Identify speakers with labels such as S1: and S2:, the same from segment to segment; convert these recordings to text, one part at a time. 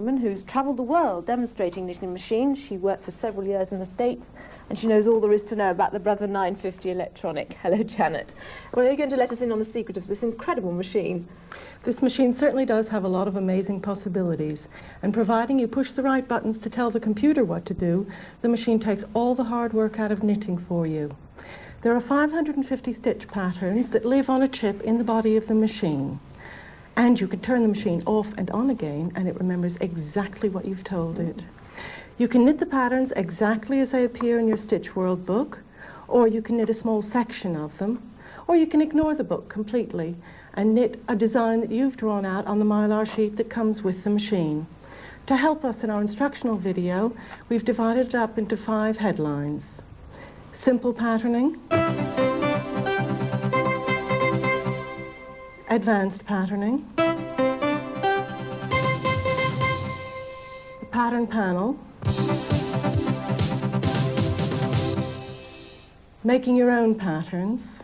S1: Woman who's travelled the world demonstrating knitting machines. She worked for several years in the States and she knows all there is to know about the Brother 950 electronic. Hello, Janet. Well, are you going to let us in on the secret of this incredible machine?
S2: This machine certainly does have a lot of amazing possibilities, and providing you push the right buttons to tell the computer what to do, the machine takes all the hard work out of knitting for you. There are 550 stitch patterns that live on a chip in the body of the machine. And you can turn the machine off and on again, and it remembers exactly what you've told it. You can knit the patterns exactly as they appear in your Stitch World book, or you can knit a small section of them, or you can ignore the book completely and knit a design that you've drawn out on the Mylar sheet that comes with the machine. To help us in our instructional video, we've divided it up into 5 headlines. Simple patterning, advanced patterning, the pattern panel, making your own patterns,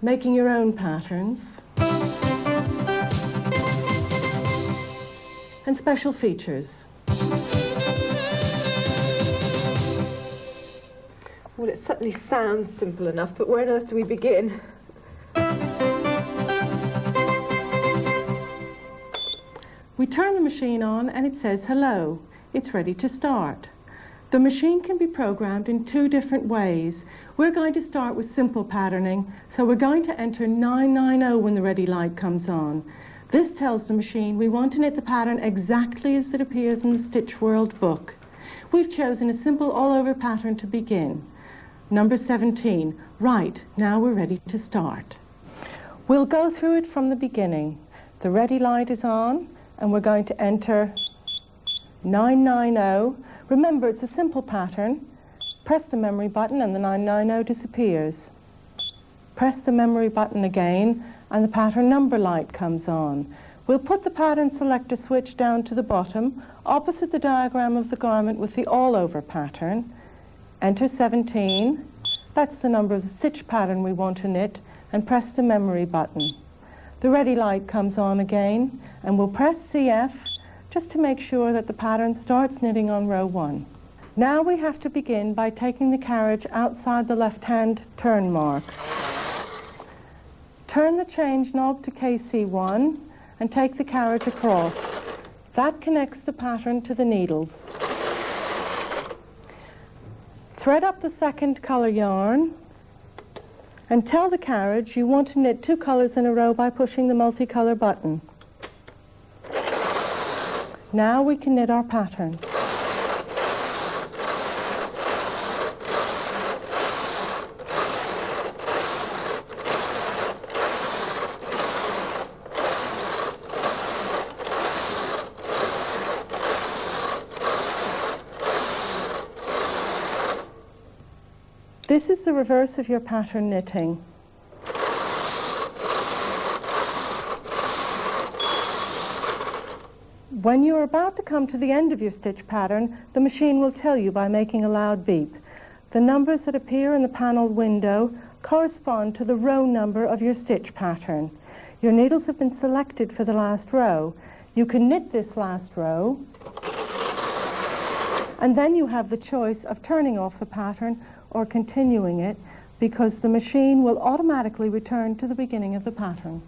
S2: making your own patterns, and special features.
S1: Well, it certainly sounds simple enough, but where on earth do we begin?
S2: We turn the machine on and it says, hello, it's ready to start. The machine can be programmed in 2 different ways. We're going to start with simple patterning, so we're going to enter 990 when the ready light comes on. This tells the machine we want to knit the pattern exactly as it appears in the Stitch World book. We've chosen a simple all-over pattern to begin. Number 17. Right, now we're ready to start. We'll go through it from the beginning. The ready light is on, and we're going to enter 990. Remember, it's a simple pattern. Press the memory button and the 990 disappears. Press the memory button again and the pattern number light comes on. We'll put the pattern selector switch down to the bottom, opposite the diagram of the garment with the all-over pattern. Enter 17. That's the number of the stitch pattern we want to knit, and press the memory button. The ready light comes on again, and we'll press CF just to make sure that the pattern starts knitting on row 1. Now we have to begin by taking the carriage outside the left-hand turn mark. Turn the change knob to KC1 and take the carriage across. That connects the pattern to the needles. Thread up the second color yarn and tell the carriage you want to knit 2 colors in a row by pushing the multicolor button. Now we can knit our pattern. This is the reverse of your pattern knitting. When you are about to come to the end of your stitch pattern, the machine will tell you by making a loud beep. The numbers that appear in the paneled window correspond to the row number of your stitch pattern. Your needles have been selected for the last row. You can knit this last row, and then you have the choice of turning off the pattern or continuing it, because the machine will automatically return to the beginning of the pattern.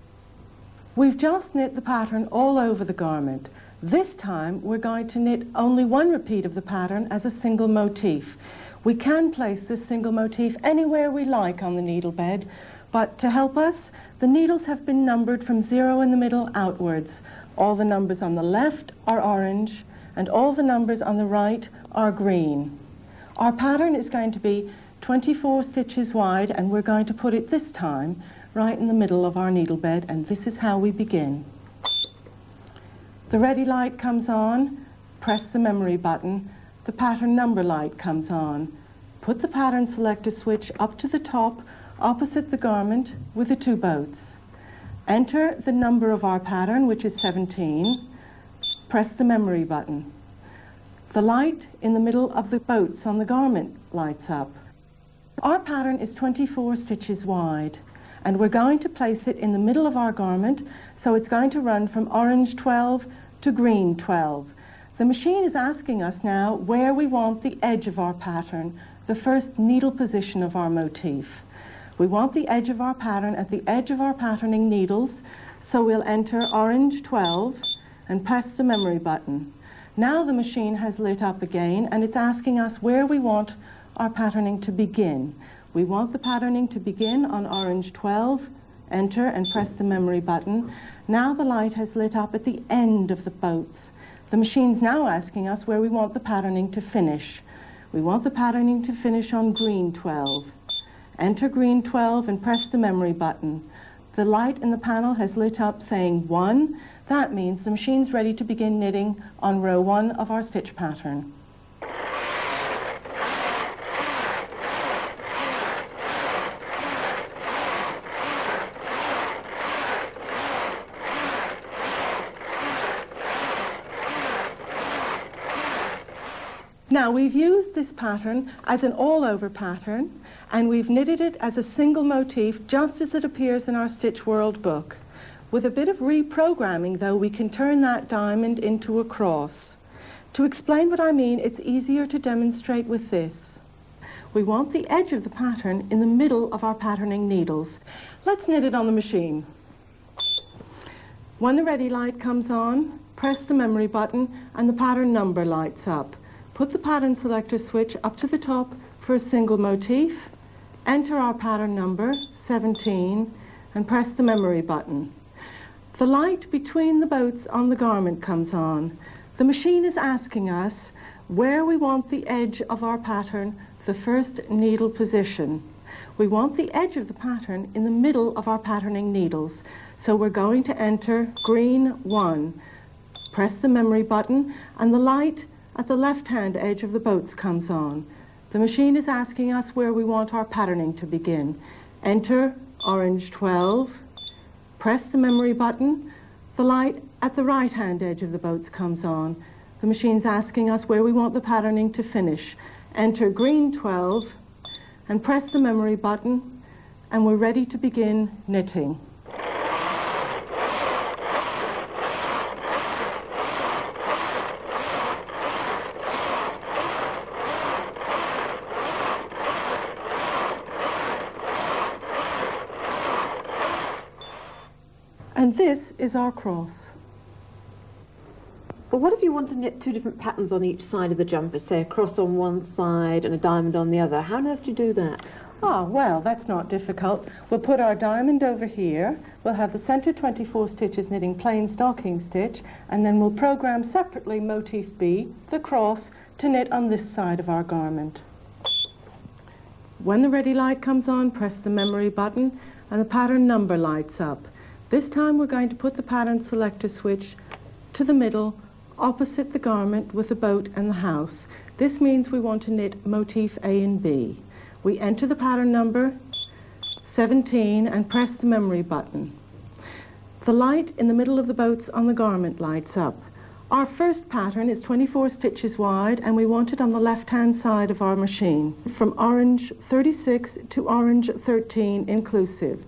S2: We've just knit the pattern all over the garment. This time we're going to knit only 1 repeat of the pattern as a single motif. We can place this single motif anywhere we like on the needle bed, but to help us, the needles have been numbered from 0 in the middle outwards. All the numbers on the left are orange, and all the numbers on the right are green. Our pattern is going to be 24 stitches wide, and we're going to put it this time right in the middle of our needle bed, and this is how we begin. The ready light comes on, press the memory button, the pattern number light comes on. Put the pattern selector switch up to the top, opposite the garment with the 2 boats. Enter the number of our pattern, which is 17. Press the memory button. The light in the middle of the boats on the garment lights up. Our pattern is 24 stitches wide, And we're going to place it in the middle of our garment, so it's going to run from orange 12 to green 12. The machine is asking us now where we want the edge of our pattern, the first needle position of our motif. We want the edge of our pattern at the edge of our patterning needles, so we'll enter orange 12 and press the memory button. Now the machine has lit up again and it's asking us where we want our patterning to begin. We want the patterning to begin on orange 12, enter and press the memory button. Now the light has lit up at the end of the boats. The machine's now asking us where we want the patterning to finish. We want the patterning to finish on green 12. Enter green 12 and press the memory button. The light in the panel has lit up saying 1. That means the machine's ready to begin knitting on row 1 of our stitch pattern. Now we've used this pattern as an all-over pattern and we've knitted it as a single motif just as it appears in our Stitch World book. With a bit of reprogramming though, we can turn that diamond into a cross. To explain what I mean, it's easier to demonstrate with this. We want the edge of the pattern in the middle of our patterning needles. Let's knit it on the machine. When the ready light comes on, press the memory button and the pattern number lights up. Put the pattern selector switch up to the top for a single motif, enter our pattern number, 17, and press the memory button. The light between the boats on the garment comes on. The machine is asking us where we want the edge of our pattern, the first needle position. We want the edge of the pattern in the middle of our patterning needles, so we're going to enter green 1. Press the memory button, and the light at the left-hand edge of the boats comes on. The machine is asking us where we want our patterning to begin. Enter orange 12, press the memory button, the light at the right-hand edge of the boats comes on. The machine's asking us where we want the patterning to finish. Enter green 12 and press the memory button, and we're ready to begin knitting. And this is our cross.
S1: But what if you want to knit two different patterns on each side of the jumper, say a cross on one side and a diamond on the other? How on earth do you do that?
S2: Ah, well, that's not difficult. We'll put our diamond over here. We'll have the center 24 stitches knitting plain stocking stitch, and then we'll program separately motif B, the cross, to knit on this side of our garment. When the ready light comes on, press the memory button, and the pattern number lights up. This time we're going to put the pattern selector switch to the middle, opposite the garment with the boat and the house. This means we want to knit motif A and B. We enter the pattern number, 17, and press the memory button. The light in the middle of the boats on the garment lights up. Our first pattern is 24 stitches wide, and we want it on the left-hand side of our machine, from orange 36 to orange 13 inclusive.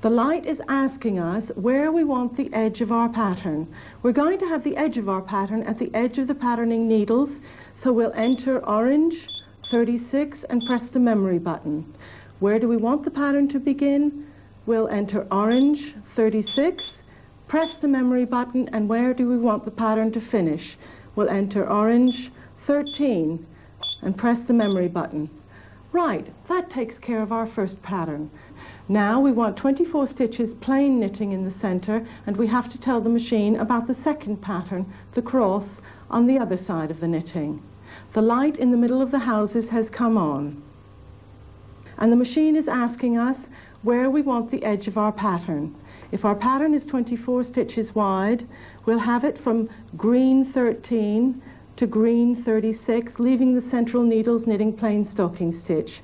S2: The light is asking us where we want the edge of our pattern. We're going to have the edge of our pattern at the edge of the patterning needles, so we'll enter orange 36 and press the memory button. Where do we want the pattern to begin? We'll enter orange 36, press the memory button, and where do we want the pattern to finish? We'll enter orange 13 and press the memory button. Right, that takes care of our first pattern. Now we want 24 stitches plain knitting in the center, and we have to tell the machine about the second pattern, the cross, on the other side of the knitting. The light in the middle of the houses has come on, and the machine is asking us where we want the edge of our pattern. If our pattern is 24 stitches wide, we'll have it from green 13 to green 36, leaving the central needles knitting plain stocking stitch.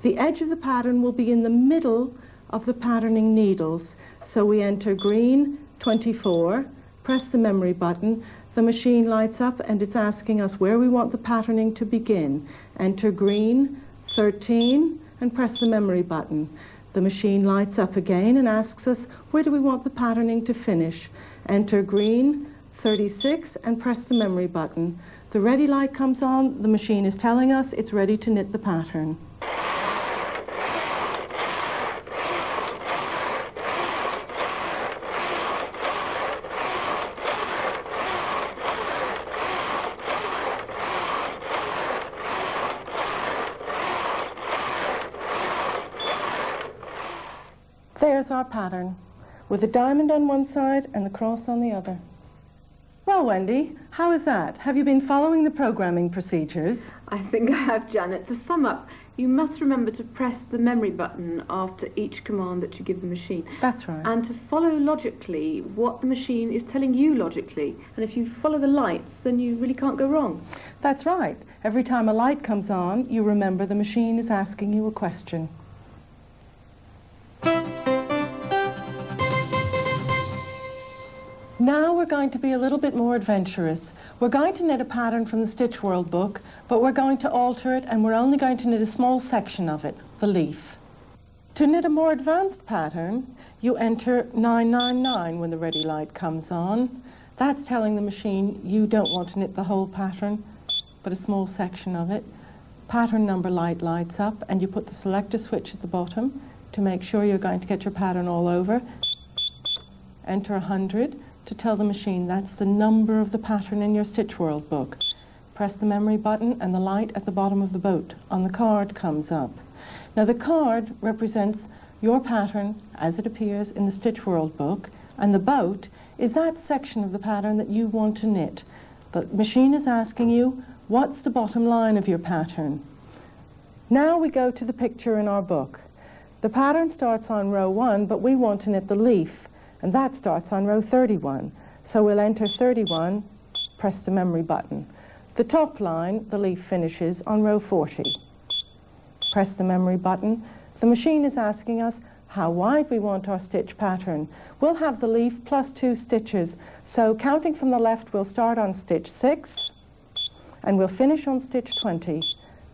S2: The edge of the pattern will be in the middle of the patterning needles, so we enter green 24, press the memory button, the machine lights up and it's asking us where we want the patterning to begin. Enter green 13 and press the memory button. The machine lights up again and asks us, where do we want the patterning to finish? Enter green 36 and press the memory button. The ready light comes on, the machine is telling us it's ready to knit the pattern. There's our pattern, with a diamond on one side and the cross on the other. Well, Wendy, how is that? Have you been following the programming procedures?
S1: I think I have, Janet. To sum up, you must remember to press the memory button after each command that you give the machine.
S2: That's right.
S1: And to follow logically what the machine is telling you logically. And if you follow the lights, then you really can't go wrong.
S2: That's right. Every time a light comes on, you remember the machine is asking you a question. Now we're going to be a little bit more adventurous. We're going to knit a pattern from the Stitch World book, but we're going to alter it and we're only going to knit a small section of it, the leaf. To knit a more advanced pattern, you enter 999 when the ready light comes on. That's telling the machine you don't want to knit the whole pattern, but a small section of it. Pattern number light lights up and you put the selector switch at the bottom to make sure you're going to get your pattern all over. Enter 100. To tell the machine that's the number of the pattern in your Stitch World book. Press the memory button and the light at the bottom of the boat on the card comes up. Now the card represents your pattern as it appears in the Stitch World book, and the boat is that section of the pattern that you want to knit. The machine is asking you, what's the bottom line of your pattern? Now we go to the picture in our book. The pattern starts on row 1, but we want to knit the leaf. And that starts on row 31. So we'll enter 31, press the memory button. The top line, the leaf finishes on row 40. Press the memory button. The machine is asking us how wide we want our stitch pattern. We'll have the leaf plus 2 stitches. So counting from the left, we'll start on stitch 6 and we'll finish on stitch 20.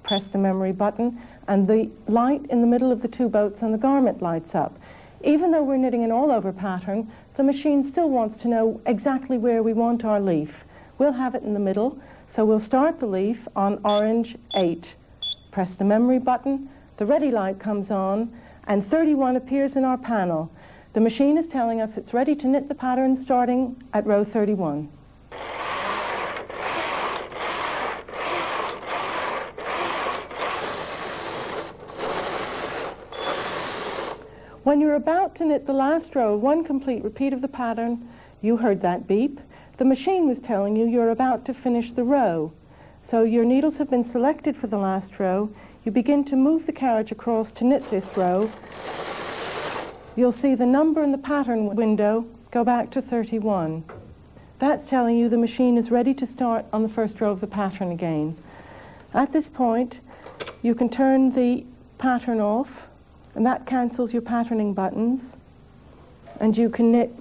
S2: Press the memory button and the light in the middle of the 2 boats on the garment lights up. Even though we're knitting an all-over pattern, the machine still wants to know exactly where we want our leaf. We'll have it in the middle, so we'll start the leaf on orange 8. Press the memory button, the ready light comes on, and 31 appears in our panel. The machine is telling us it's ready to knit the pattern starting at row 31. When you're about to knit the last row, one complete repeat of the pattern, you heard that beep. The machine was telling you you're about to finish the row. So your needles have been selected for the last row. You begin to move the carriage across to knit this row. You'll see the number in the pattern window go back to 31. That's telling you the machine is ready to start on the first row of the pattern again. At this point, you can turn the pattern off, and that cancels your patterning buttons, and you can knit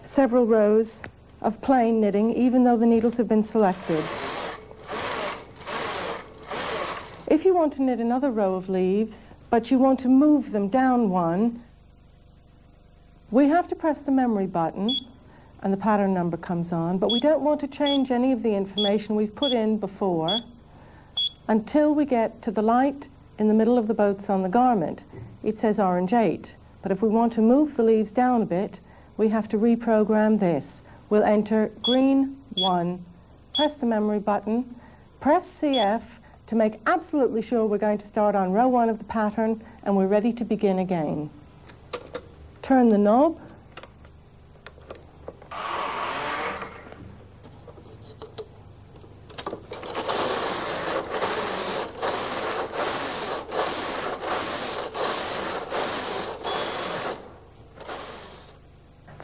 S2: several rows of plain knitting even though the needles have been selected. If you want to knit another row of leaves, but you want to move them down one, we have to press the memory button and the pattern number comes on, but we don't want to change any of the information we've put in before until we get to the light in the middle of the boats on the garment. It says orange 8, but if we want to move the leaves down a bit, we have to reprogram this. We'll enter green 1, press the memory button, press CF to make absolutely sure we're going to start on row 1 of the pattern and we're ready to begin again. Turn the knob.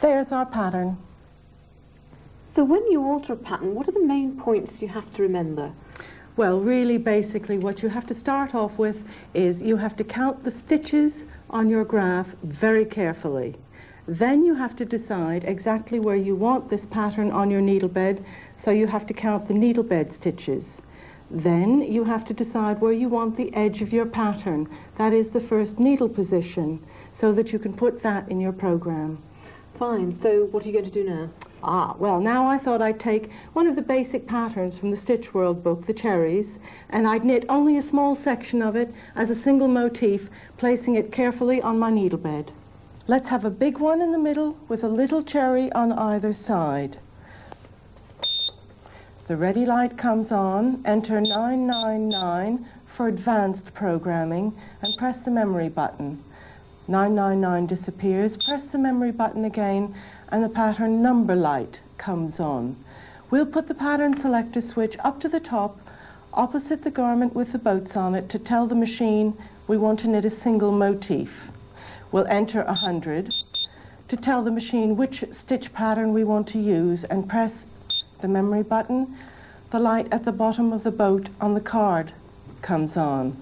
S2: There's our pattern.
S1: So when you alter a pattern, what are the main points you have to remember?
S2: Well, really, basically, what you have to start off with is you have to count the stitches on your graph very carefully. Then you have to decide exactly where you want this pattern on your needle bed, so you have to count the needle bed stitches. Then you have to decide where you want the edge of your pattern. That is the first needle position. so that you can put that in your program.
S1: Fine, so what are you going to do now?
S2: Well, now I thought I'd take one of the basic patterns from the Stitch World book, the cherries, and I'd knit only a small section of it as a single motif, placing it carefully on my needle bed. Let's have a big one in the middle with a little cherry on either side. The ready light comes on, enter 999 for advanced programming, and press the memory button. 999 disappears, press the memory button again, and the pattern number light comes on. We'll put the pattern selector switch up to the top, opposite the garment with the boats on it, to tell the machine we want to knit a single motif. We'll enter 100 to tell the machine which stitch pattern we want to use, and press the memory button. The light at the bottom of the boat on the card comes on.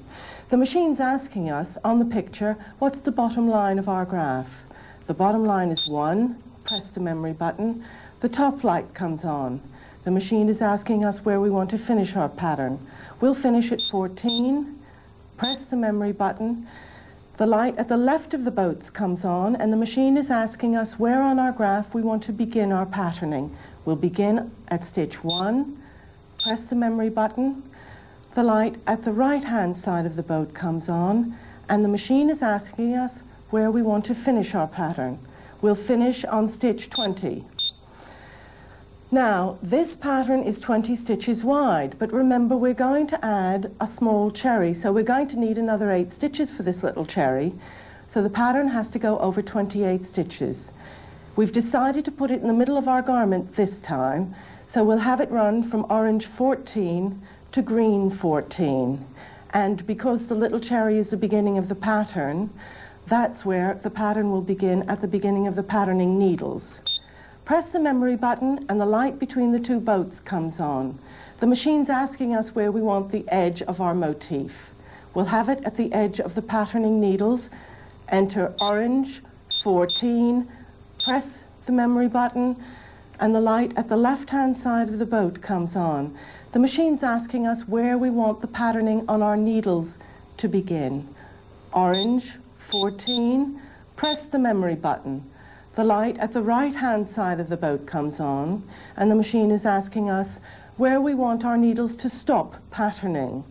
S2: The machine's asking us on the picture, what's the bottom line of our graph? The bottom line is 1. Press the memory button. The top light comes on. The machine is asking us where we want to finish our pattern. We'll finish at 14. Press the memory button. The light at the left of the boats comes on, and the machine is asking us where on our graph we want to begin our patterning. We'll begin at stitch 1. Press the memory button. The light at the right-hand side of the boat comes on, and the machine is asking us where we want to finish our pattern. We'll finish on stitch 20. Now, this pattern is 20 stitches wide, but remember we're going to add a small cherry, so we're going to need another 8 stitches for this little cherry, so the pattern has to go over 28 stitches. We've decided to put it in the middle of our garment this time, so we'll have it run from orange 14 to green 14. And because the little cherry is the beginning of the pattern, that's where the pattern will begin, at the beginning of the patterning needles. Press the memory button and the light between the two boats comes on. The machine's asking us where we want the edge of our motif. We'll have it at the edge of the patterning needles. Enter orange 14, press the memory button, and the light at the left-hand side of the boat comes on. The machine's asking us where we want the patterning on our needles to begin. Orange 14, press the memory button. The light at the right-hand side of the boat comes on, and the machine is asking us where we want our needles to stop patterning.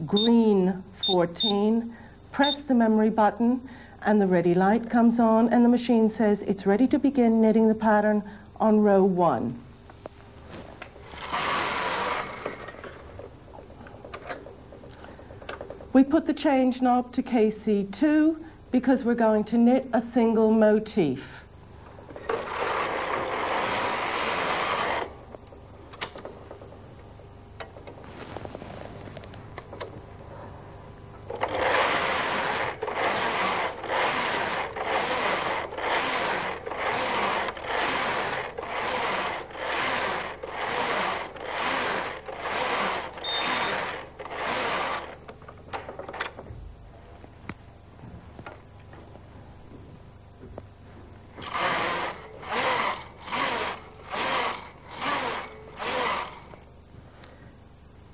S2: Green 14, press the memory button, and the ready light comes on, and the machine says it's ready to begin knitting the pattern on row 1. We put the change knob to KC2 because we're going to knit a single motif.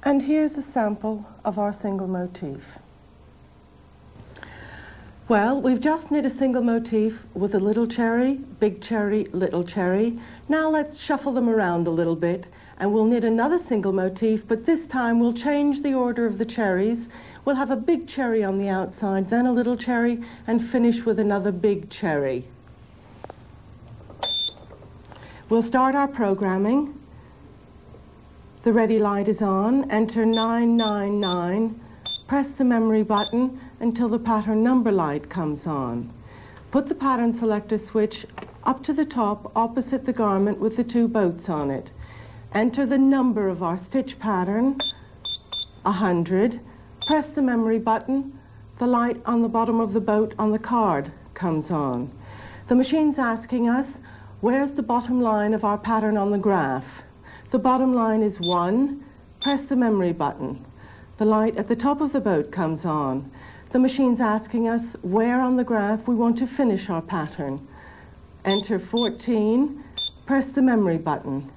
S2: And here's a sample of our single motif. Well, we've just knit a single motif with a little cherry, big cherry, little cherry. Now let's shuffle them around a little bit, and we'll knit another single motif, but this time we'll change the order of the cherries. We'll have a big cherry on the outside, then a little cherry, and finish with another big cherry. We'll start our programming. The ready light is on. Enter 999. Press the memory button until the pattern number light comes on. Put the pattern selector switch up to the top opposite the garment with the two boats on it. Enter the number of our stitch pattern, 100. Press the memory button. The light on the bottom of the boat on the card comes on. The machine's asking us, where's the bottom line of our pattern on the graph? The bottom line is 1. Press the memory button. The light at the top of the boat comes on. The machine's asking us where on the graph we want to finish our pattern. Enter 14. Press the memory button.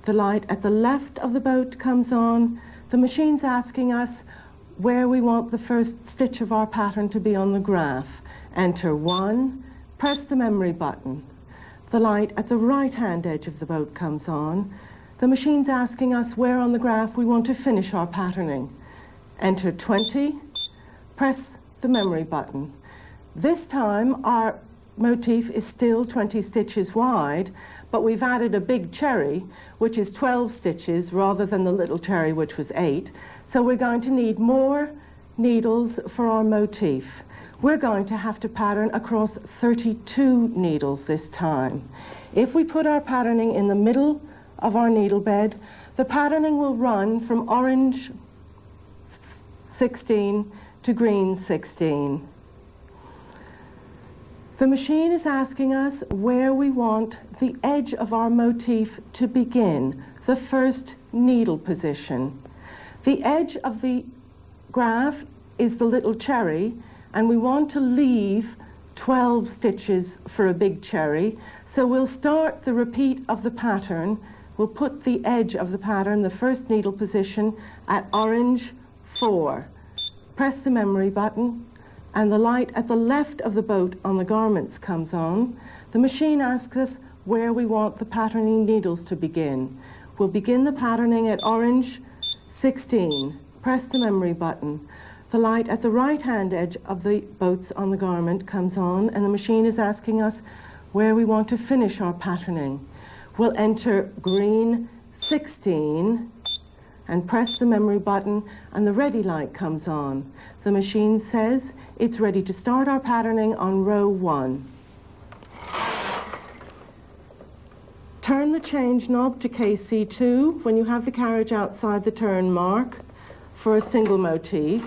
S2: The light at the left of the boat comes on. The machine's asking us where we want the first stitch of our pattern to be on the graph. Enter 1, press the memory button. The light at the right-hand edge of the boat comes on. The machine's asking us where on the graph we want to finish our patterning. Enter 20, press the memory button. This time our motif is still 20 stitches wide, but we've added a big cherry, which is 12 stitches rather than the little cherry, which was 8. So we're going to need more needles for our motif. We're going to have to pattern across 32 needles this time. If we put our patterning in the middle of our needle bed, the patterning will run from orange 16 to green 16. The machine is asking us where we want the edge of our motif to begin, the first needle position. The edge of the graph is the little cherry, and we want to leave 12 stitches for a big cherry. So we'll start the repeat of the pattern. We'll put the edge of the pattern, the first needle position, at orange 4. Press the memory button, and the light at the left of the boat on the garments comes on. The machine asks us where we want the patterning needles to begin. We'll begin the patterning at orange 16. Press the memory button. The light at the right-hand edge of the boats on the garment comes on, and the machine is asking us where we want to finish our patterning. We'll enter green 16 and press the memory button, and the ready light comes on. The machine says it's ready to start our patterning on row 1. Turn the change knob to KC2 when you have the carriage outside the turn mark for a single motif.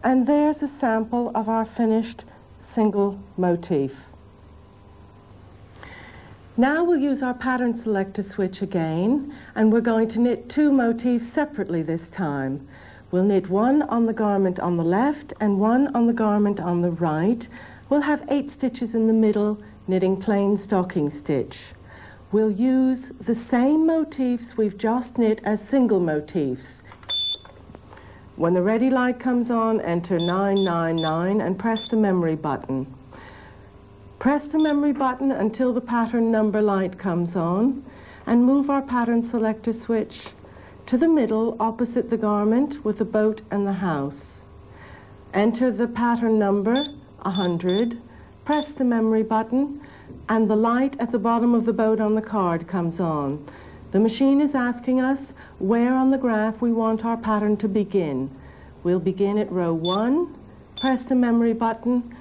S2: And there's a sample of our finished single motif. Now we'll use our pattern selector switch again, and we're going to knit 2 motifs separately this time. We'll knit one on the garment on the left and one on the garment on the right. We'll have 8 stitches in the middle, knitting plain stocking stitch. We'll use the same motifs we've just knit as single motifs. When the ready light comes on, enter 999 and press the memory button. Press the memory button until the pattern number light comes on, and move our pattern selector switch to the middle opposite the garment with the boat and the house. Enter the pattern number 100, press the memory button, and the light at the bottom of the boat on the card comes on. The machine is asking us where on the graph we want our pattern to begin. We'll begin at row 1, press the memory button,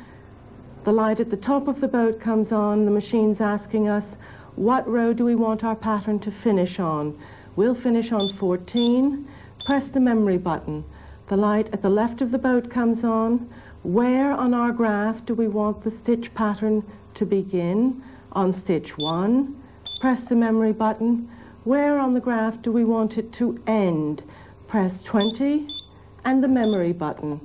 S2: the light at the top of the boat comes on. The machine's asking us what row do we want our pattern to finish on. We'll finish on 14, press the memory button. The light at the left of the boat comes on. Where on our graph do we want the stitch pattern to begin? On stitch 1, press the memory button. Where on the graph do we want it to end? Press 20 and the memory button.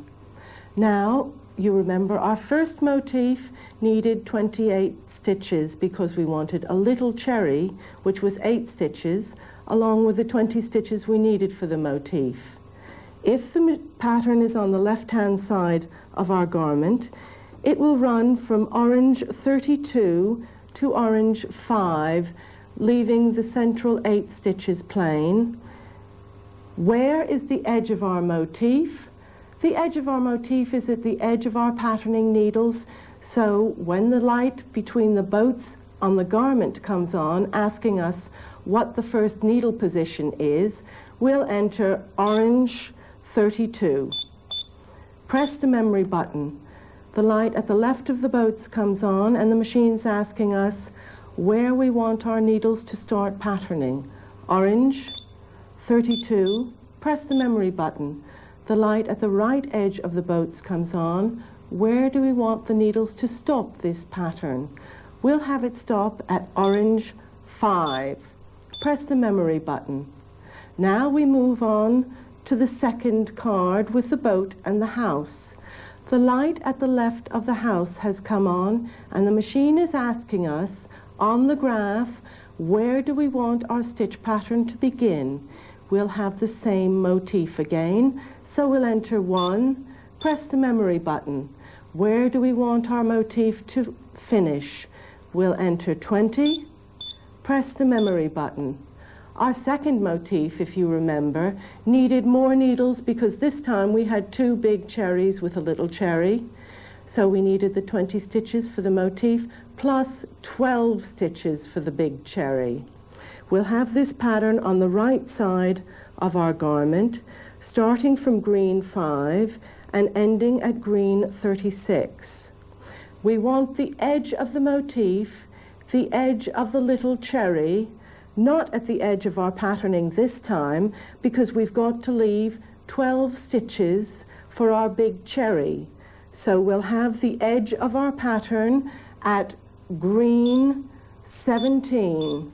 S2: Now, you remember our first motif needed 28 stitches because we wanted a little cherry, which was 8 stitches, along with the 20 stitches we needed for the motif. If the pattern is on the left-hand side of our garment, it will run from orange 32 to orange 5, leaving the central 8 stitches plain. Where is the edge of our motif? The edge of our motif is at the edge of our patterning needles, so when the light between the boats on the garment comes on, asking us what the first needle position is, we'll enter orange 32. Press the memory button. The light at the left of the boats comes on, and the machine's asking us where we want our needles to start patterning. Orange 32, press the memory button. The light at the right edge of the boats comes on. Where do we want the needles to stop this pattern? We'll have it stop at orange 5. Press the memory button. Now we move on to the second card with the boat and the house. The light at the left of the house has come on, and the machine is asking us on the graph, where do we want our stitch pattern to begin? We'll have the same motif again, so we'll enter 1, press the memory button. Where do we want our motif to finish? We'll enter 20, press the memory button. Our second motif, if you remember, needed more needles because this time we had 2 big cherries with a little cherry. So we needed the 20 stitches for the motif plus 12 stitches for the big cherry. We'll have this pattern on the right side of our garment, starting from green 5 and ending at green 36. We want the edge of the motif, the edge of the little cherry, not at the edge of our patterning this time, because we've got to leave 12 stitches for our big cherry. So we'll have the edge of our pattern at green 17.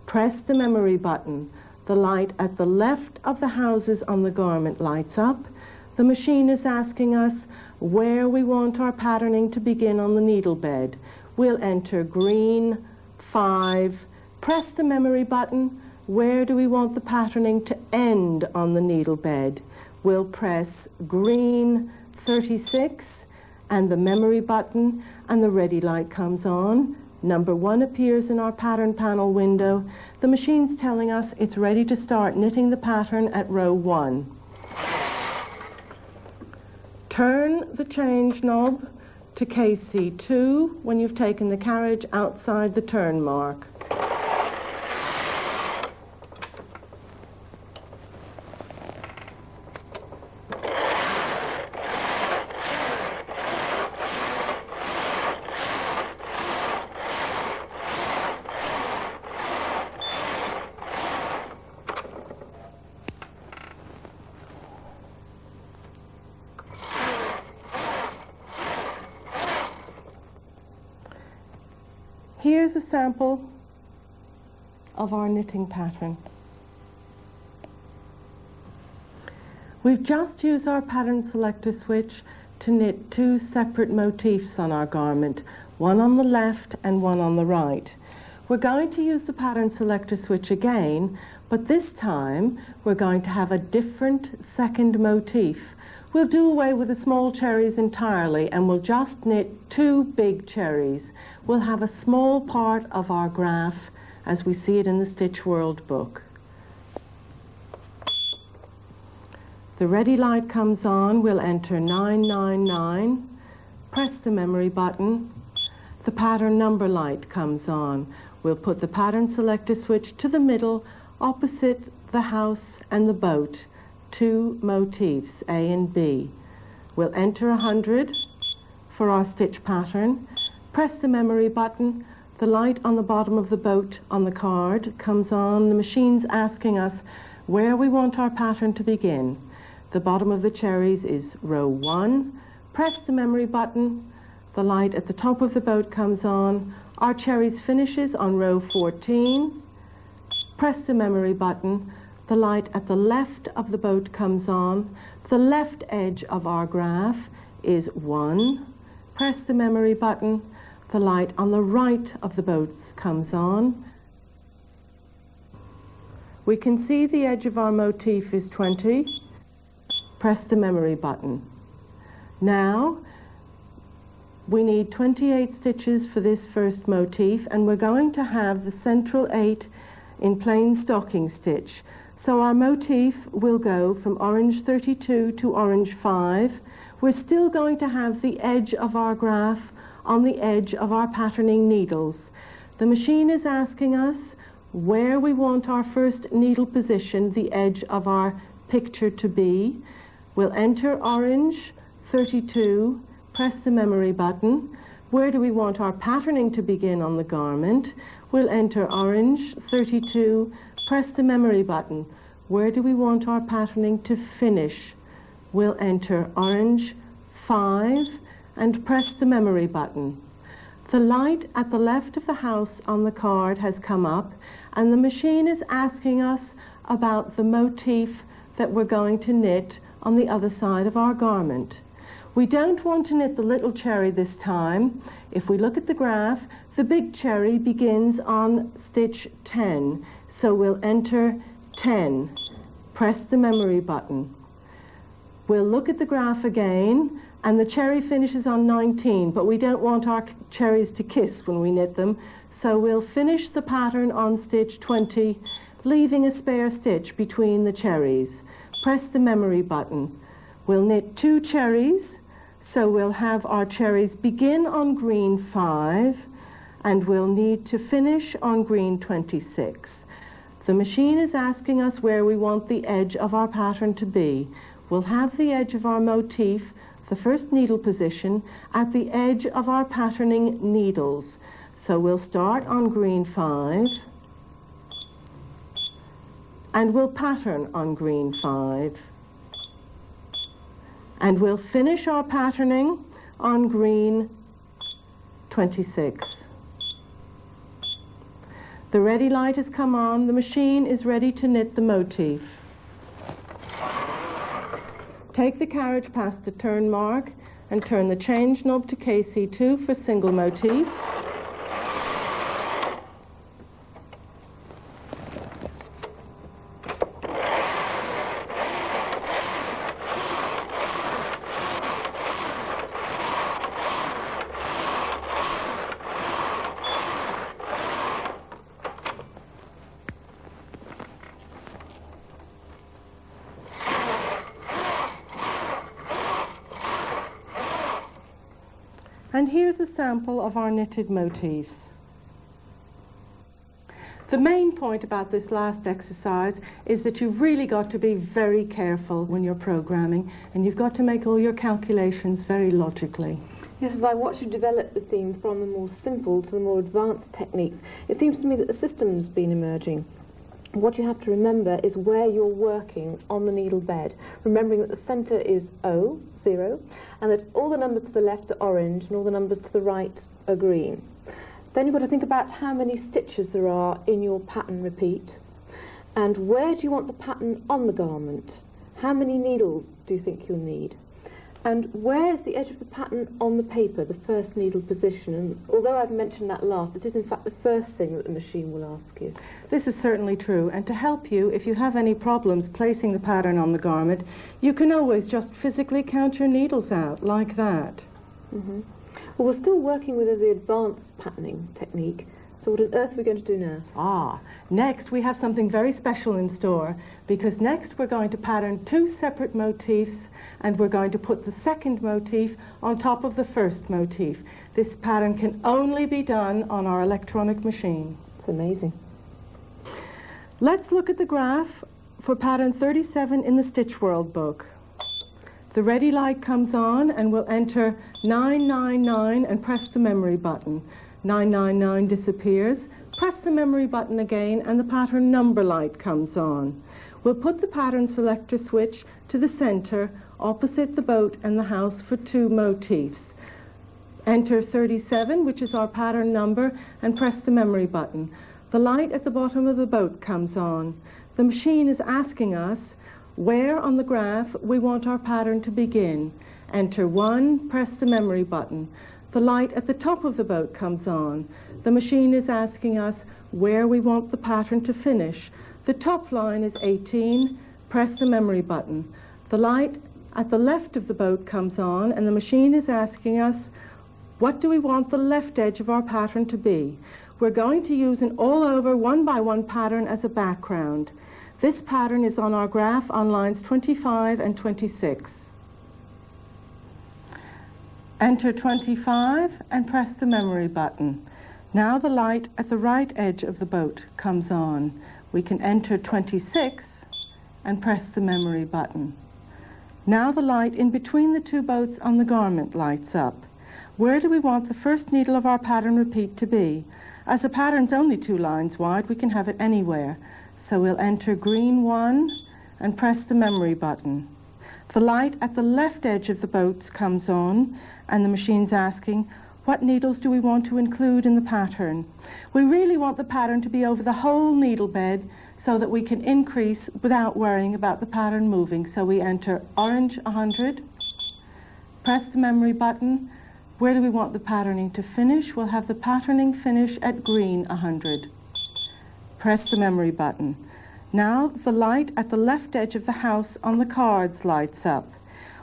S2: Press the memory button. The light at the left of the houses on the garment lights up. The machine is asking us where we want our patterning to begin on the needle bed. We'll enter green 5. Press the memory button. Where do we want the patterning to end on the needle bed? We'll press green 36 and the memory button, and the ready light comes on. Number 1 appears in our pattern panel window. The machine's telling us it's ready to start knitting the pattern at row 1. Turn the change knob to KC2 when you've taken the carriage outside the turn mark. Here's a sample of our knitting pattern. We've just used our pattern selector switch to knit 2 separate motifs on our garment, one on the left and one on the right. We're going to use the pattern selector switch again, but this time we're going to have a different second motif. We'll do away with the small cherries entirely, and we'll just knit 2 big cherries. We'll have a small part of our graph as we see it in the Stitch World book. The ready light comes on. We'll enter 999, press the memory button. The pattern number light comes on. We'll put the pattern selector switch to the middle, opposite the house and the boat. 2 motifs, A and B. We'll enter 100 for our stitch pattern. Press the memory button. The light on the bottom of the boat on the card comes on. The machine's asking us where we want our pattern to begin. The bottom of the cherries is row 1. Press the memory button. The light at the top of the boat comes on. Our cherries finishes on row 14. Press the memory button. The light at the left of the boat comes on. The left edge of our graph is 1. Press the memory button. The light on the right of the boats comes on. We can see the edge of our motif is 20. Press the memory button. Now we need 28 stitches for this first motif, and we're going to have the central 8 in plain stocking stitch. So our motif will go from orange 32 to orange 5. We're still going to have the edge of our graph on the edge of our patterning needles. The machine is asking us where we want our first needle position, the edge of our picture to be. We'll enter orange 32, press the memory button. Where do we want our patterning to begin on the garment? We'll enter orange 32, press the memory button. Where do we want our patterning to finish? we'll enter orange 5 and press the memory button. The light at the left of the house on the card has come up, and the machine is asking us about the motif that we're going to knit on the other side of our garment. We don't want to knit the little cherry this time. If we look at the graph, the big cherry begins on stitch 10, so we'll enter 10. Press the memory button. We'll look at the graph again, and the cherry finishes on 19, but we don't want our cherries to kiss when we knit them, so we'll finish the pattern on stitch 20, leaving a spare stitch between the cherries. Press the memory button. We'll knit 2 cherries, so we'll have our cherries begin on green 5, and we'll need to finish on green 26. The machine is asking us where we want the edge of our pattern to be. We'll have the edge of our motif, the first needle position, at the edge of our patterning needles. So we'll start on green 5, and we'll pattern on green 5. And we'll finish our patterning on green 26. The ready light has come on. The machine is ready to knit the motif. Take the carriage past the turn mark and turn the change knob to KC2 for single motif. And here's a sample of our knitted motifs. The main point about this last exercise is that you've really got to be very careful when you're programming, and you've got to make all your calculations very logically.
S1: Yes, as I watch you develop the theme from the more simple to the more advanced techniques, it seems to me that the system's been emerging. What you have to remember is where you're working on the needle bed, remembering that the centre is O, 0, and that all the numbers to the left are orange and all the numbers to the right are green. Then you've got to think about how many stitches there are in your pattern repeat, and where do you want the pattern on the garment? How many needles do you think you'll need? And where's the edge of the pattern on the paper, the first needle position? And although I've mentioned that last, it is in fact the first thing that the machine will ask you.
S2: This is certainly true, and to help you, if you have any problems placing the pattern on the garment, you can always just physically count your needles out, like that.
S1: Mm-hmm. Well, we're still working with the advanced patterning technique, so what on earth are we going to do now?
S2: Next we have something very special in store, because next we're going to pattern 2 separate motifs, and we're going to put the second motif on top of the first motif. This pattern can only be done on our electronic machine.
S1: It's amazing.
S2: Let's look at the graph for pattern 37 in the Stitch World book. The ready light comes on, and we'll enter 999 and press the memory button. 999 disappears. Press the memory button again, and the pattern number light comes on. We'll put the pattern selector switch to the center, opposite the boat and the house, for 2 motifs. Enter 37, which is our pattern number, and press the memory button. The light at the bottom of the boat comes on. The machine is asking us where on the graph we want our pattern to begin. Enter 1, press the memory button. The light at the top of the boat comes on. The machine is asking us where we want the pattern to finish. The top line is 18, press the memory button. The light at the left of the boat comes on, and the machine is asking us what do we want the left edge of our pattern to be. We're going to use an all-over 1x1 pattern as a background. This pattern is on our graph on lines 25 and 26. Enter 25 and press the memory button. Now the light at the right edge of the boat comes on. We can enter 26 and press the memory button. Now the light in between the 2 boats on the garment lights up. Where do we want the first needle of our pattern repeat to be? As the pattern's only 2 lines wide, we can have it anywhere. So we'll enter green 1 and press the memory button. The light at the left edge of the boats comes on, and the machine's asking, what needles do we want to include in the pattern? We really want the pattern to be over the whole needle bed so that we can increase without worrying about the pattern moving. So we enter orange 100, press the memory button. Where do we want the patterning to finish? We'll have the patterning finish at green 100. Press the memory button. Now the light at the left edge of the house on the cards lights up.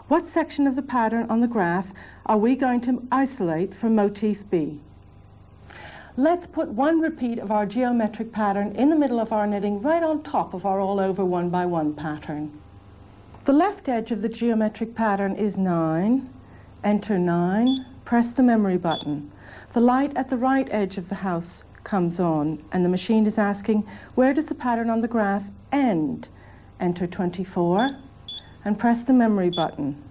S2: What section of the pattern on the graph are we going to isolate from motif B? Let's put one repeat of our geometric pattern in the middle of our knitting, right on top of our all over 1 by 1 pattern. The left edge of the geometric pattern is 9. Enter 9. Press the memory button. The light at the right edge of the house comes on, and the machine is asking, where does the pattern on the graph end? Enter 24 and press the memory button.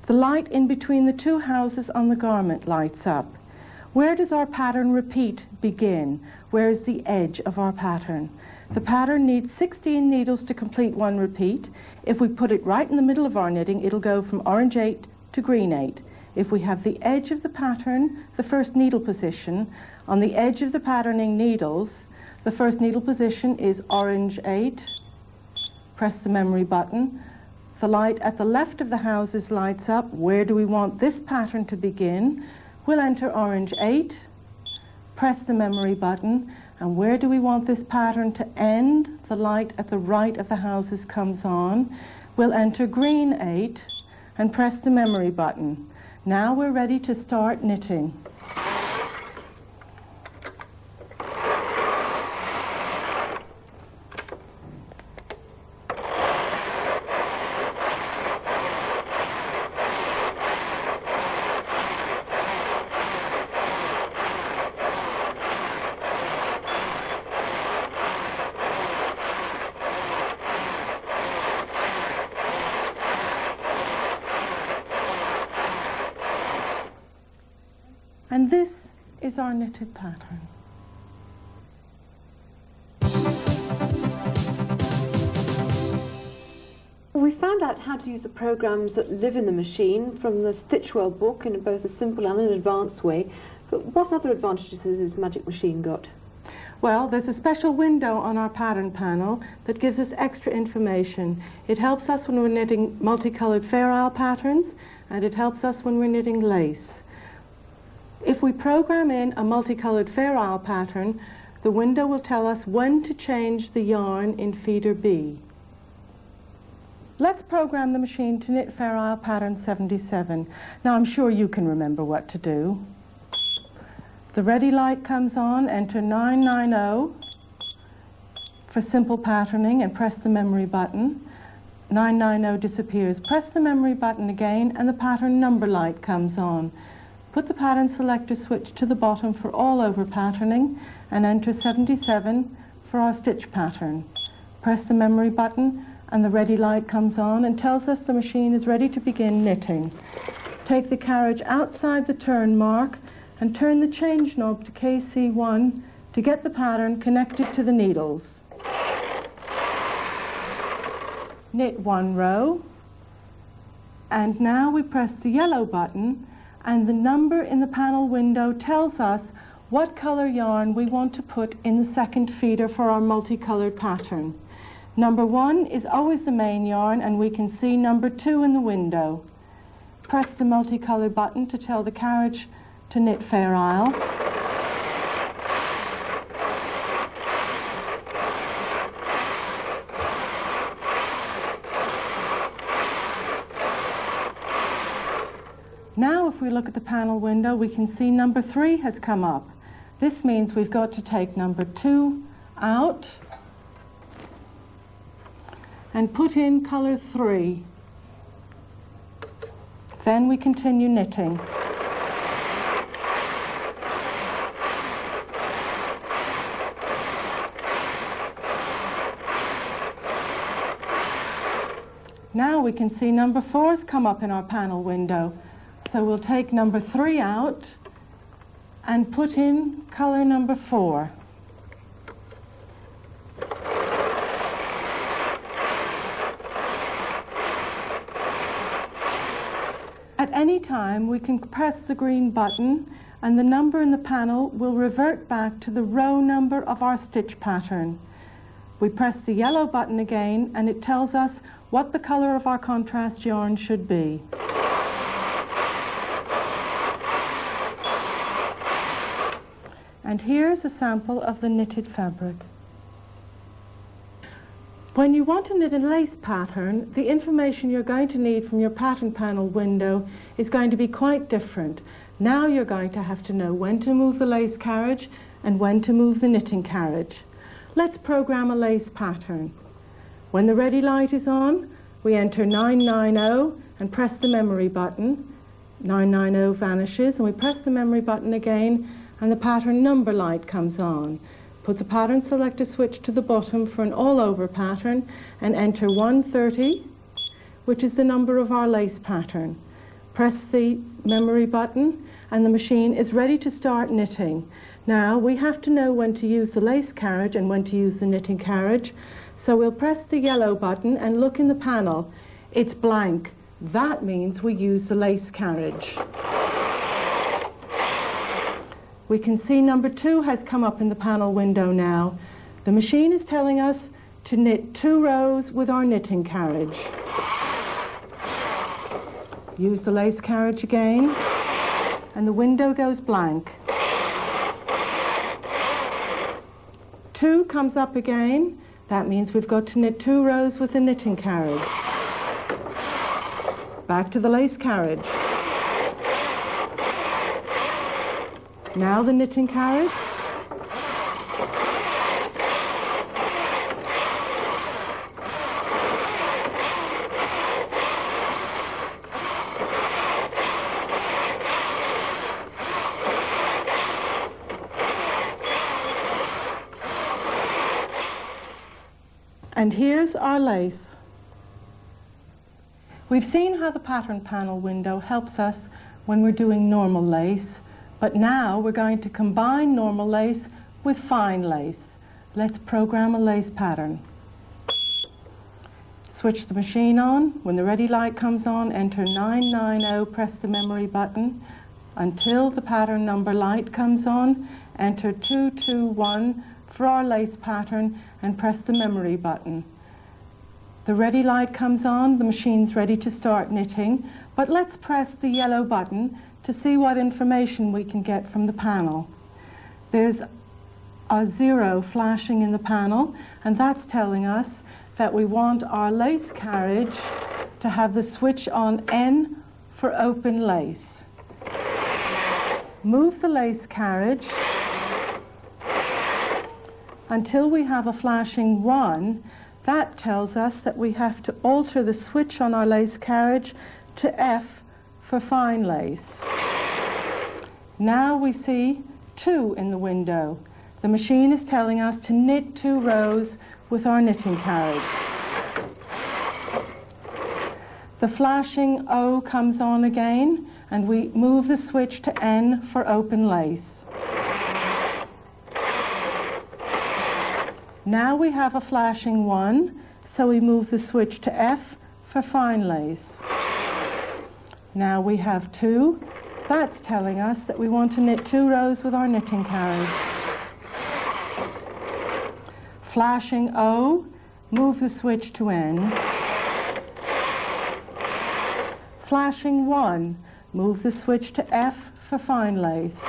S2: The light in between the two houses on the garment lights up. Where does our pattern repeat begin? Where is the edge of our pattern? The pattern needs 16 needles to complete one repeat. If we put it right in the middle of our knitting, it'll go from orange 8 to green 8. If we have the edge of the pattern, the first needle position, on the edge of the patterning needles, the first needle position is orange 8. Press the memory button. The light at the left of the houses lights up. Where do we want this pattern to begin? We'll enter orange 8, press the memory button, and where do we want this pattern to end? The light at the right of the houses comes on. We'll enter green 8 and press the memory button. Now we're ready to start knitting. And this is our knitted pattern.
S1: We found out how to use the programs that live in the machine from the Stitchwell book in both a simple and an advanced way. But what other advantages has Magic Machine got?
S2: Well, there's a special window on our pattern panel that gives us extra information. It helps us when we're knitting multicolored Fair Isle patterns, and it helps us when we're knitting lace. If we program in a multicolored Fair Isle pattern, the window will tell us when to change the yarn in feeder B. Let's program the machine to knit Fair Isle pattern 77. Now I'm sure you can remember what to do. The ready light comes on, enter 990 for simple patterning and press the memory button. 990 disappears. Press the memory button again and the pattern number light comes on. Put the pattern selector switch to the bottom for all over patterning and enter 77 for our stitch pattern. Press the memory button and the ready light comes on and tells us the machine is ready to begin knitting. Take the carriage outside the turn mark and turn the change knob to KC1 to get the pattern connected to the needles. Knit one row, and now we press the yellow button and the number in the panel window tells us what color yarn we want to put in the second feeder for our multicolored pattern. Number 1 is always the main yarn, and we can see number 2 in the window. Press the multicolored button to tell the carriage to knit Fair Isle. Now if we look at the panel window, we can see number 3 has come up. This means we've got to take number 2 out and put in color 3. Then we continue knitting. Now we can see number 4's come up in our panel window. So we'll take number 3 out and put in color number 4. At any time, we can press the green button and the number in the panel will revert back to the row number of our stitch pattern. We press the yellow button again and it tells us what the color of our contrast yarn should be. And here's a sample of the knitted fabric. When you want to knit a lace pattern, the information you're going to need from your pattern panel window is going to be quite different. Now you're going to have to know when to move the lace carriage and when to move the knitting carriage. Let's program a lace pattern. When the ready light is on, we enter 990 and press the memory button. 990 vanishes and we press the memory button again and the pattern number light comes on. Put the pattern selector switch to the bottom for an all-over pattern and enter 130, which is the number of our lace pattern. Press the memory button and the machine is ready to start knitting. Now we have to know when to use the lace carriage and when to use the knitting carriage, so we'll press the yellow button and look in the panel. It's blank. That means we use the lace carriage. We can see number 2 has come up in the panel window now. The machine is telling us to knit 2 rows with our knitting carriage. Use the lace carriage again, and the window goes blank. 2 comes up again. That means we've got to knit 2 rows with the knitting carriage. Back to the lace carriage. Now the knitting carriage. And here's our lace. We've seen how the pattern panel window helps us when we're doing normal lace, but now we're going to combine normal lace with fine lace. Let's program a lace pattern. Switch the machine on. When the ready light comes on, enter 990, press the memory button. Until the pattern number light comes on, enter 221 for our lace pattern and press the memory button. The ready light comes on, the machine's ready to start knitting, but let's press the yellow button to see what information we can get from the panel. There's a 0 flashing in the panel, and that's telling us that we want our lace carriage to have the switch on N for open lace. Move the lace carriage until we have a flashing 1. That tells us that we have to alter the switch on our lace carriage to F for fine lace. Now we see 2 in the window. The machine is telling us to knit 2 rows with our knitting carriage. The flashing O comes on again, and we move the switch to N for open lace. Now we have a flashing 1, so we move the switch to F for fine lace. Now we have 2. That's telling us that we want to knit 2 rows with our knitting carriage. Flashing O, move the switch to N. Flashing 1, move the switch to F for fine lace.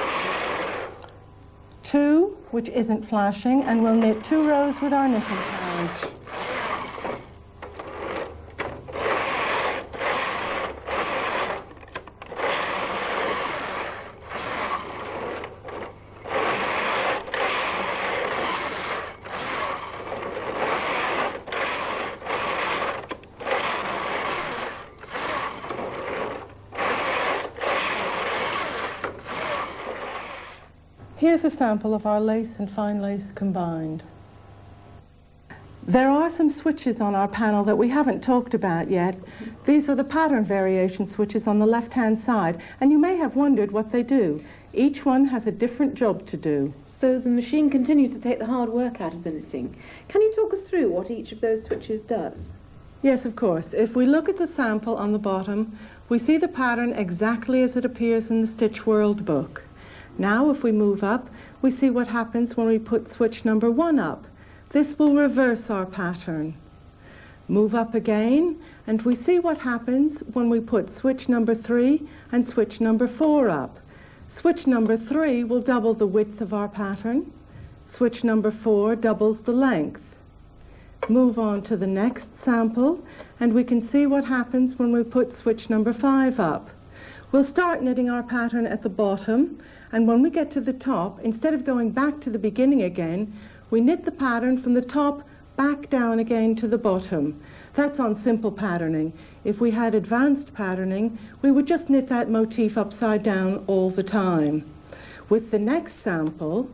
S2: 2, which isn't flashing, and we'll knit 2 rows with our knitting carriage. Here's a sample of our lace and fine lace combined. There are some switches on our panel that we haven't talked about yet. These are the pattern variation switches on the left-hand side, and you may have wondered what they do. Each one has a different job to do.
S1: So the machine continues to take the hard work out of the knitting. Can you talk us through what each of those switches does?
S2: Yes, of course. If we look at the sample on the bottom, we see the pattern exactly as it appears in the Stitch World book. Now if we move up, we see what happens when we put switch number 1 up. This will reverse our pattern. Move up again, and we see what happens when we put switch number 3 and switch number 4 up. Switch number 3 will double the width of our pattern. Switch number 4 doubles the length. Move on to the next sample, and we can see what happens when we put switch number 5 up. We'll start knitting our pattern at the bottom, and when we get to the top, instead of going back to the beginning again, we knit the pattern from the top back down again to the bottom. That's on simple patterning. If we had advanced patterning, we would just knit that motif upside down all the time. With the next sample,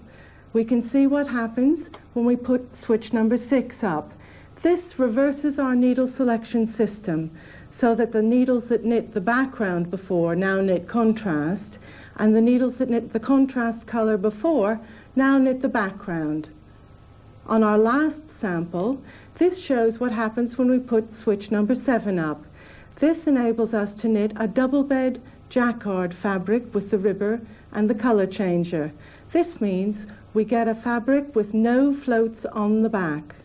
S2: we can see what happens when we put switch number 6 up. This reverses our needle selection system so that the needles that knit the background before now knit contrast, and the needles that knit the contrast color before now knit the background. On our last sample, this shows what happens when we put switch number 7 up. This enables us to knit a double bed jacquard fabric with the ribber and the color changer. This means we get a fabric with no floats on the back.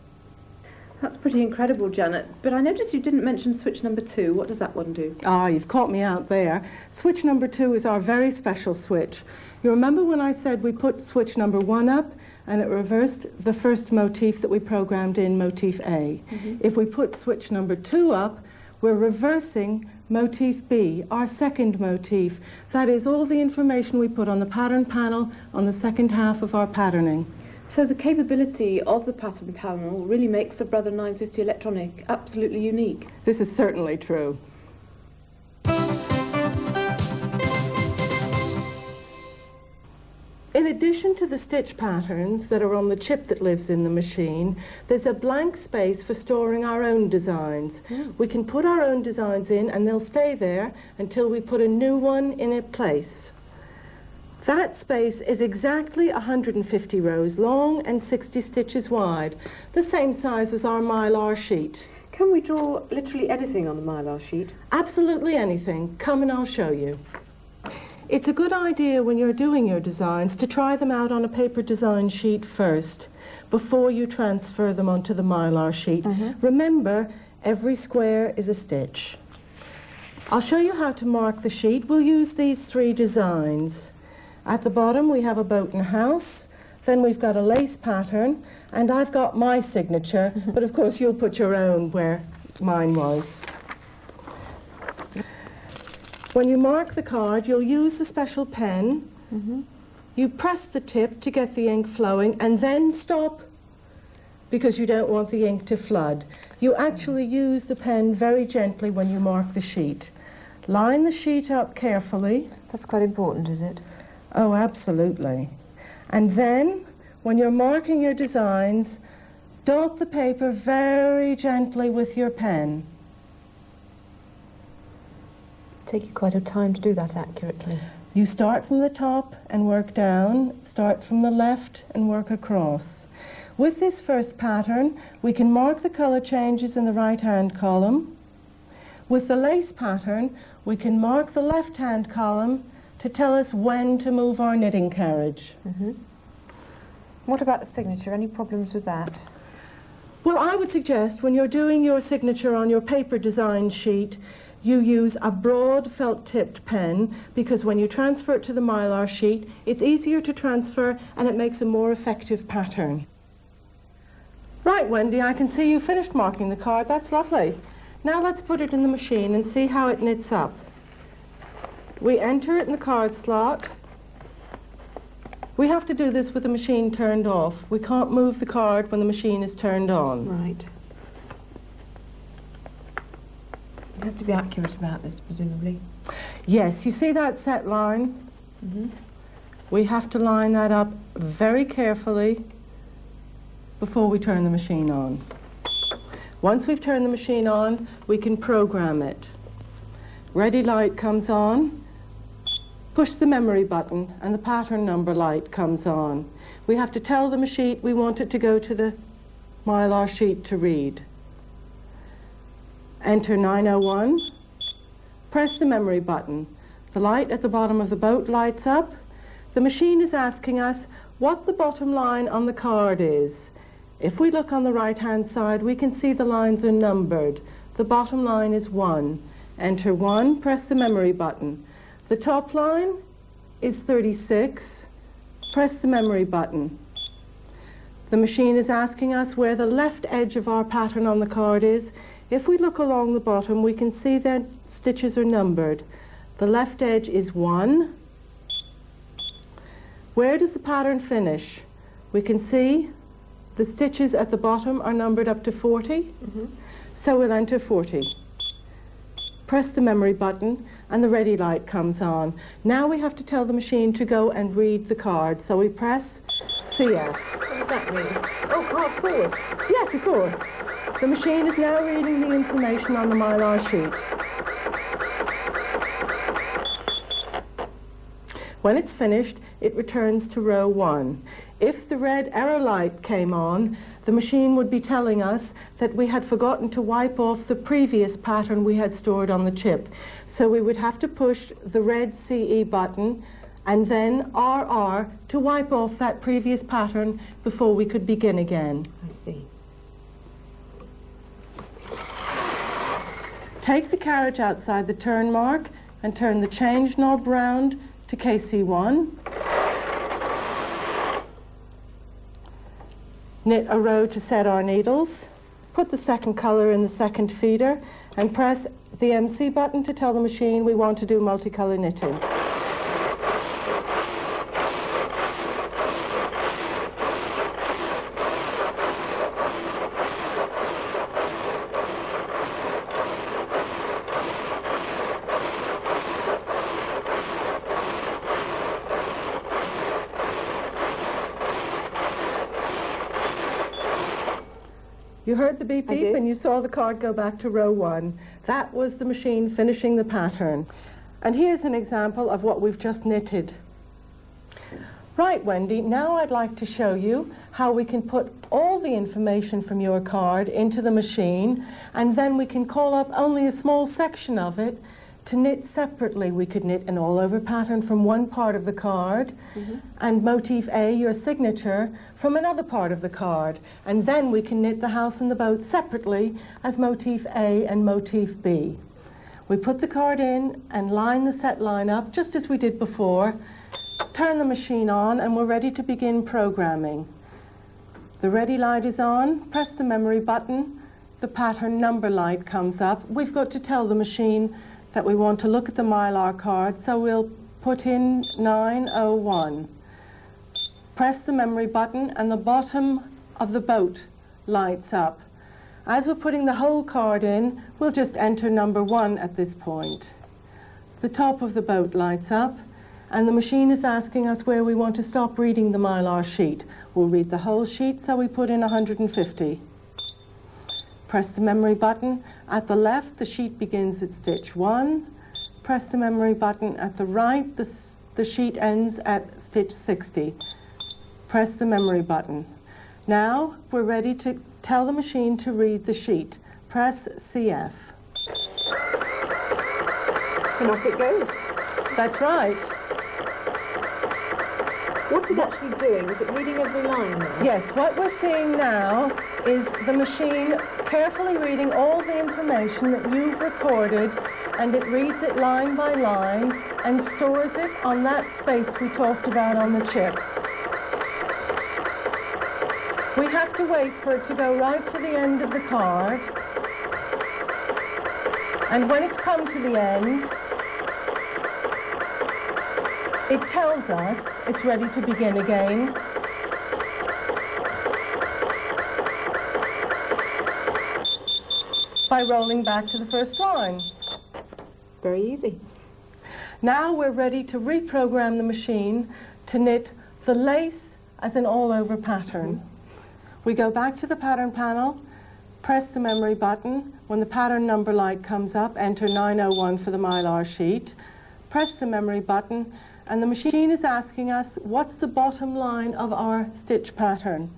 S1: That's pretty incredible, Janet. But I noticed you didn't mention switch number 2. What does that one do?
S2: Ah, you've caught me out there. Switch number 2 is our very special switch. You remember when I said we put switch number 1 up and it reversed the first motif that we programmed in, motif A. If we put switch number 2 up, we're reversing motif B, our second motif. That is all the information we put on the pattern panel on the second half of our patterning.
S1: So the capability of the pattern panel really makes the Brother 950 electronic absolutely unique.
S2: This is certainly true. In addition to the stitch patterns that are on the chip that lives in the machine, there's a blank space for storing our own designs. We can put our own designs in and they'll stay there until we put a new one in its place. That space is exactly 150 rows long and 60 stitches wide, the same size as our mylar sheet.
S1: Can we draw literally anything on the mylar sheet?
S2: Absolutely anything. Come and I'll show you. It's a good idea when you're doing your designs to try them out on a paper design sheet first, before you transfer them onto the mylar sheet. Remember, every square is a stitch. I'll show you how to mark the sheet. We'll use these 3 designs. At the bottom we have a boat and house, then we've got a lace pattern, and I've got my signature, but of course you'll put your own where mine was. When you mark the card, you'll use the special pen. You press the tip to get the ink flowing, and then stop, because you don't want the ink to flood. You actually use the pen very gently when you mark the sheet. Line the sheet up carefully.
S1: That's quite important, is it?
S2: Oh, absolutely. And then, when you're marking your designs, dot the paper very gently with your pen.
S1: Take you quite a time to do that accurately.
S2: You start from the top and work down, start from the left and work across. With this first pattern, we can mark the color changes in the right-hand column. With the lace pattern, we can mark the left-hand column to tell us when to move our knitting carriage.
S1: What about the signature? Any problems with that?
S2: Well, I would suggest when you're doing your signature on your paper design sheet, you use a broad felt-tipped pen, because when you transfer it to the mylar sheet, it's easier to transfer and it makes a more effective pattern. Right, Wendy, I can see you finished marking the card. That's lovely. Now let's put it in the machine and see how it knits up. We enter it in the card slot. We have to do this with the machine turned off. We can't move the card when the machine is turned on.
S1: Right. You have to be accurate about this, presumably.
S2: Yes, you see that set line? We have to line that up very carefully before we turn the machine on. Once we've turned the machine on, we can program it. Ready light comes on. Push the memory button and the pattern number light comes on. We have to tell the machine we want it to go to the mylar sheet to read. Enter 901. Press the memory button. The light at the bottom of the boat lights up. The machine is asking us what the bottom line on the card is. If we look on the right-hand side, we can see the lines are numbered. The bottom line is 1. Enter 1, press the memory button. The top line is 36. Press the memory button. The machine is asking us where the left edge of our pattern on the card is. If we look along the bottom, we can see that stitches are numbered. The left edge is 1. Where does the pattern finish? We can see the stitches at the bottom are numbered up to 40. So we'll enter 40. Press the memory button and the ready light comes on. Now we have to tell the machine to go and read the card. So we press CF.
S1: What does that mean? Oh, card forward.
S2: Yes, of course. The machine is now reading the information on the Mylar sheet. When it's finished, it returns to row 1. If the red error light came on, the machine would be telling us that we had forgotten to wipe off the previous pattern we had stored on the chip. So we would have to push the red CE button and then RR to wipe off that previous pattern before we could begin again.
S1: I see.
S2: Take the carriage outside the turn mark and turn the change knob round to KC1. Knit a row to set our needles. Put the second colour in the second feeder and press the MC button to tell the machine we want to do multicolour knitting. You heard the beep beep and you saw the card go back to row 1. That was the machine finishing the pattern. And here's an example of what we've just knitted. Right, Wendy, now I'd like to show you how we can put all the information from your card into the machine, and then we can call up only a small section of it to knit separately. We could knit an all-over pattern from one part of the card, and motif A, your signature, from another part of the card. And then we can knit the house and the boat separately as motif A and motif B. We put the card in and line the set line up just as we did before, turn the machine on, and we're ready to begin programming. The ready light is on, press the memory button, the pattern number light comes up. We've got to tell the machine that we want to look at the Mylar card, so we'll put in 901. Press the memory button and the bottom of the boat lights up. As we're putting the whole card in, we'll just enter number 1 at this point. The top of the boat lights up, and the machine is asking us where we want to stop reading the Mylar sheet. We'll read the whole sheet, so we put in 150. Press the memory button. At the left, the sheet begins at stitch 1. Press the memory button. At the right, the sheet ends at stitch 60. Press the memory button. Now we're ready to tell the machine to read the sheet. Press CF.
S1: And off it goes.
S2: That's right.
S1: What's it actually doing? Is it reading every line there?
S2: Yes, what we're seeing now is the machine carefully reading all the information that you've recorded, and it reads it line by line and stores it on that space we talked about on the chip. We have to wait for it to go right to the end of the card, and when it's come to the end, it tells us it's ready to begin again. By rolling back to the first line.
S1: Very easy.
S2: Now we're ready to reprogram the machine to knit the lace as an all-over pattern. We go back to the pattern panel, press the memory button. When the pattern number light comes up, enter 901 for the Mylar sheet. Press the memory button, and the machine is asking us what's the bottom line of our stitch pattern.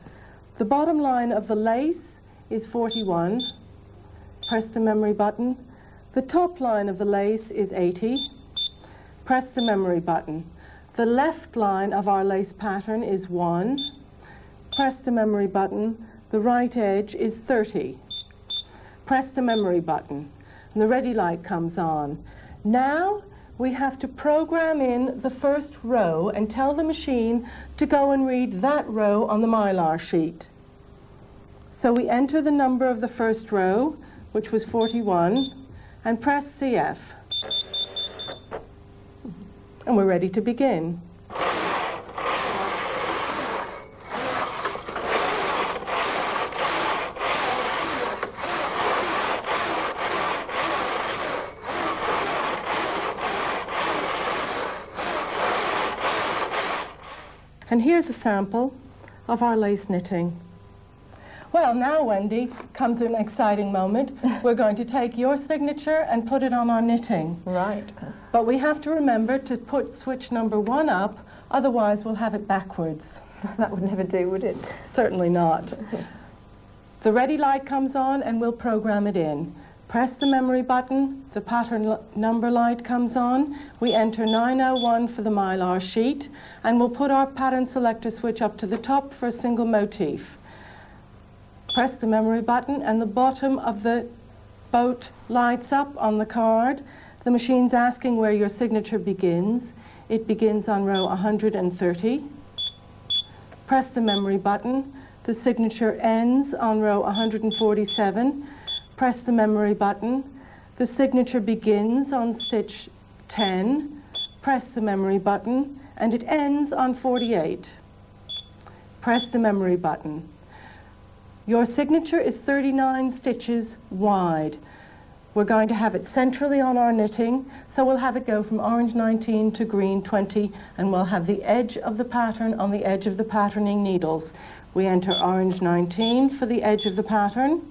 S2: The bottom line of the lace is 41. Press the memory button. The top line of the lace is 80. Press the memory button. The left line of our lace pattern is 1. Press the memory button. The right edge is 30. Press the memory button, and the ready light comes on. Now we have to program in the first row and tell the machine to go and read that row on the Mylar sheet. So we enter the number of the first row, which was 41, and press CF. And we're ready to begin. And here's a sample of our lace knitting. Well, now, Wendy, comes an exciting moment. We're going to take your signature and put it on our knitting.
S1: Right.
S2: But we have to remember to put switch number 1 up, otherwise we'll have it backwards.
S1: That would never do, would it?
S2: Certainly not. The ready light comes on and we'll program it in. Press the memory button, the pattern number light comes on, we enter 901 for the Mylar sheet, and we'll put our pattern selector switch up to the top for a single motif. Press the memory button and the bottom of the boat lights up on the card. The machine's asking where your signature begins. It begins on row 130. Press the memory button. The signature ends on row 147. Press the memory button. The signature begins on stitch 10. Press the memory button and it ends on 48. Press the memory button. Your signature is 39 stitches wide. We're going to have it centrally on our knitting, so we'll have it go from orange 19 to green 20, and we'll have the edge of the pattern on the edge of the patterning needles. We enter orange 19 for the edge of the pattern,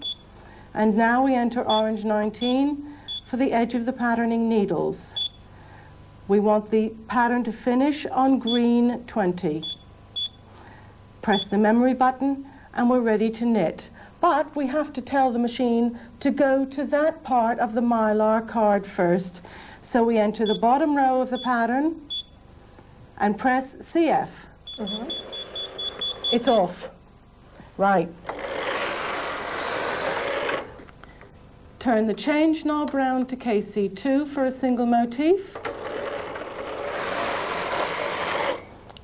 S2: and now we enter orange 19 for the edge of the patterning needles. We want the pattern to finish on green 20. Press the memory button, and we're ready to knit. But we have to tell the machine to go to that part of the Mylar card first. So we enter the bottom row of the pattern and press CF. It's off. Right. Turn the change knob round to KC2 for a single motif.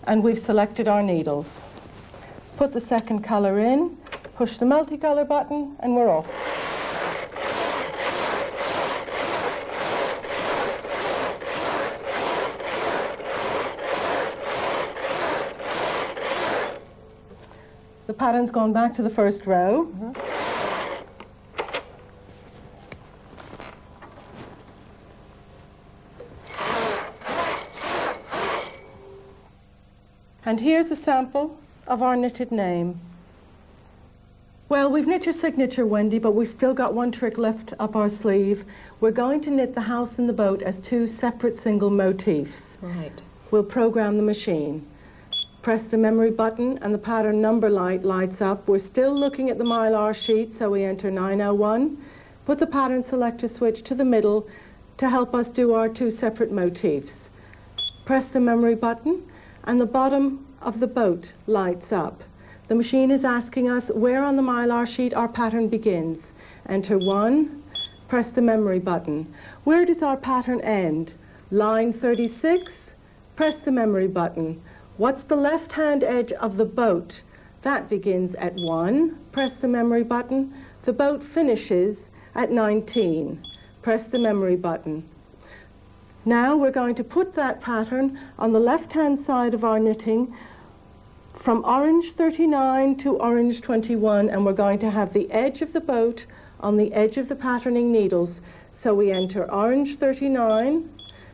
S2: And we've selected our needles. Put the second colour in, push the multicolour button, and we're off. The pattern's gone back to the first row. And here's a sample of our knitted name. Well, we've knit your signature, Wendy, but we've still got one trick left up our sleeve. We're going to knit the house and the boat as two separate single motifs.
S1: Right.
S2: We'll program the machine. Press the memory button and the pattern number light lights up. We're still looking at the Mylar sheet, so we enter 901. Put the pattern selector switch to the middle to help us do our two separate motifs. Press the memory button and the bottom of the boat lights up. The machine is asking us where on the Mylar sheet our pattern begins. Enter 1, press the memory button. Where does our pattern end? Line 36, press the memory button. What's the left-hand edge of the boat? That begins at 1, press the memory button. The boat finishes at 19, press the memory button. Now we're going to put that pattern on the left-hand side of our knitting from orange 39 to orange 21, and we're going to have the edge of the boat on the edge of the patterning needles. So we enter orange 39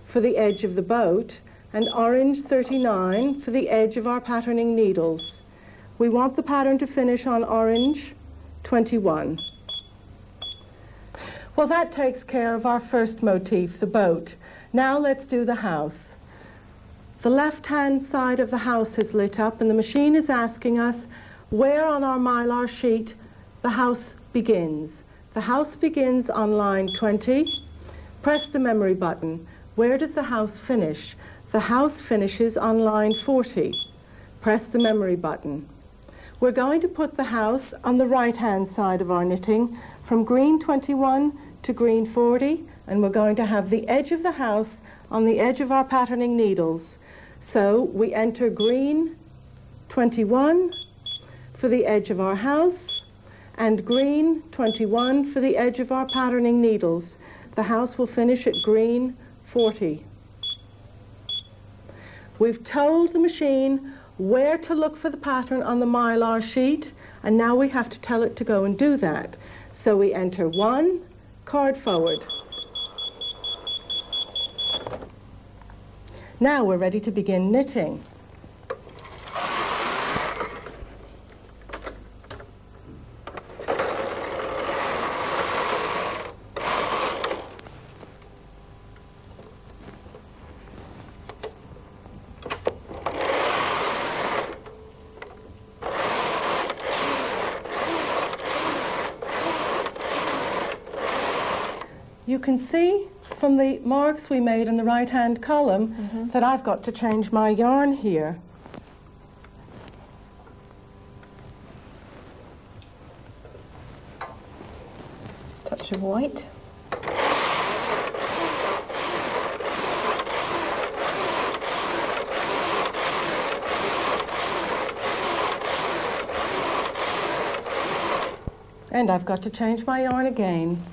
S2: for the edge of the boat and orange 39 for the edge of our patterning needles. We want the pattern to finish on orange 21. Well, that takes care of our first motif, the boat. Now let's do the house. The left-hand side of the house is lit up, and the machine is asking us where on our Mylar sheet the house begins. The house begins on line 20. Press the memory button. Where does the house finish? The house finishes on line 40. Press the memory button. We're going to put the house on the right-hand side of our knitting from green 21 to green 40, and we're going to have the edge of the house on the edge of our patterning needles. So we enter green 21 for the edge of our house and green 21 for the edge of our patterning needles. The house will finish at green 40. We've told the machine where to look for the pattern on the mylar sheet, and now we have to tell it to go and do that. So we enter 1, card forward. Now we're ready to begin knitting. You can see from the marks we made in the right-hand column that I've got to change my yarn here.
S1: Touch of white.
S2: And I've got to change my yarn again.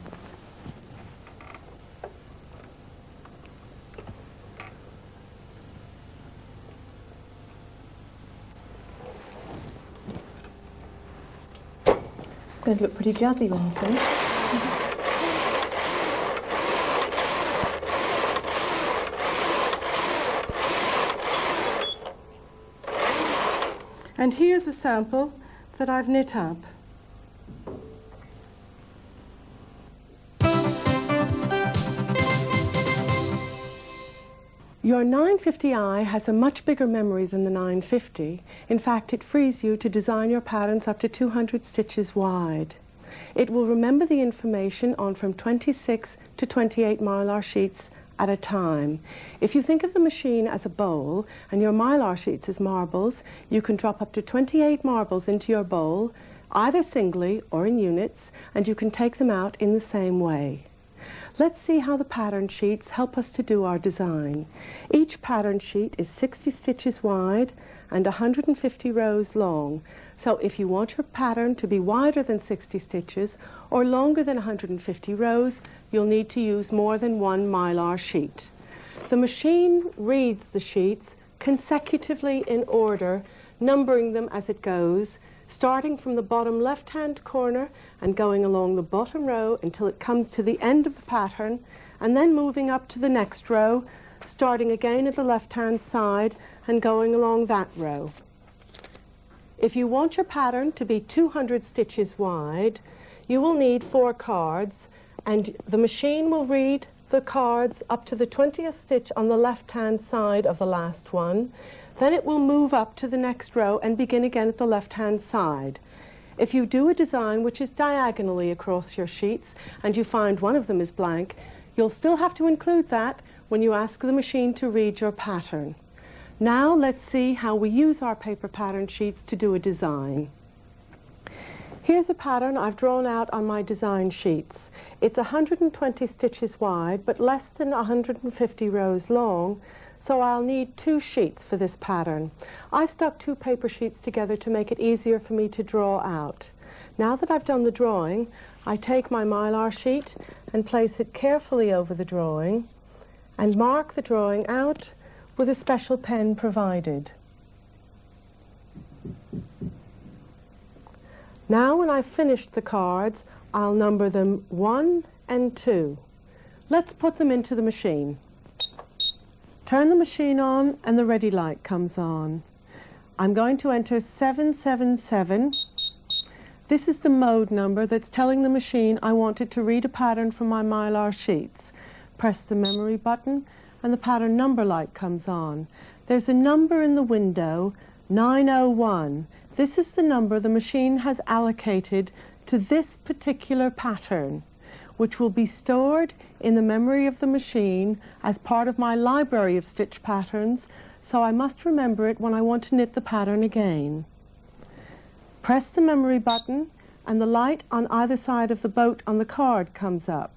S1: It's going to look pretty jazzy when you finish.
S2: And here's a sample that I've knit up. Your 950i has a much bigger memory than the 950. In fact, it frees you to design your patterns up to 200 stitches wide. It will remember the information on from 26 to 28 mylar sheets at a time. If you think of the machine as a bowl and your mylar sheets as marbles, you can drop up to 28 marbles into your bowl, either singly or in units, and you can take them out in the same way. Let's see how the pattern sheets help us to do our design. Each pattern sheet is 60 stitches wide and 150 rows long. So if you want your pattern to be wider than 60 stitches or longer than 150 rows, you'll need to use more than one mylar sheet. The machine reads the sheets consecutively in order, numbering them as it goes, starting from the bottom left-hand corner and going along the bottom row until it comes to the end of the pattern, and then moving up to the next row, starting again at the left-hand side and going along that row. If you want your pattern to be 200 stitches wide, you will need 4 cards, and the machine will read the cards up to the 20th stitch on the left-hand side of the last one. Then it will move up to the next row and begin again at the left-hand side. If you do a design which is diagonally across your sheets and you find one of them is blank, you'll still have to include that when you ask the machine to read your pattern. Now let's see how we use our paper pattern sheets to do a design. Here's a pattern I've drawn out on my design sheets. It's 120 stitches wide but less than 150 rows long, so I'll need 2 sheets for this pattern. I stuck 2 paper sheets together to make it easier for me to draw out. Now that I've done the drawing, I take my mylar sheet and place it carefully over the drawing and mark the drawing out with a special pen provided. Now when I've finished the cards, I'll number them 1 and 2. Let's put them into the machine. Turn the machine on and the ready light comes on. I'm going to enter 777. This is the mode number that's telling the machine I want it to read a pattern from my mylar sheets. Press the memory button and the pattern number light comes on. There's a number in the window, 901. This is the number the machine has allocated to this particular pattern. which will be stored in the memory of the machine as part of my library of stitch patterns, so I must remember it when I want to knit the pattern again. Press the memory button and the light on either side of the boat on the card comes up.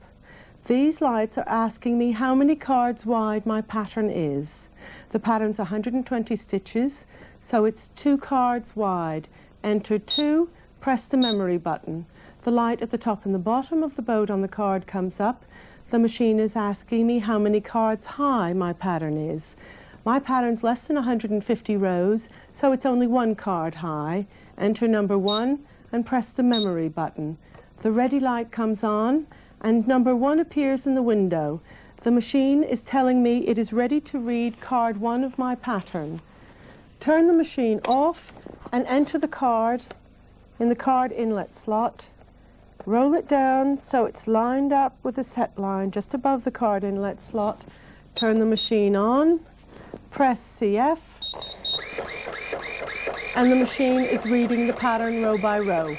S2: These lights are asking me how many cards wide my pattern is. The pattern's 120 stitches, so it's 2 cards wide. Enter 2, press the memory button. The light at the top and the bottom of the boat on the card comes up. The machine is asking me how many cards high my pattern is. My pattern's less than 150 rows, so it's only 1 card high. Enter number 1 and press the memory button. The ready light comes on and number 1 appears in the window. The machine is telling me it is ready to read card 1 of my pattern. Turn the machine off and enter the card in the card inlet slot. Roll it down so it's lined up with a set line just above the card inlet slot. Turn the machine on, press CF, and the machine is reading the pattern row by row.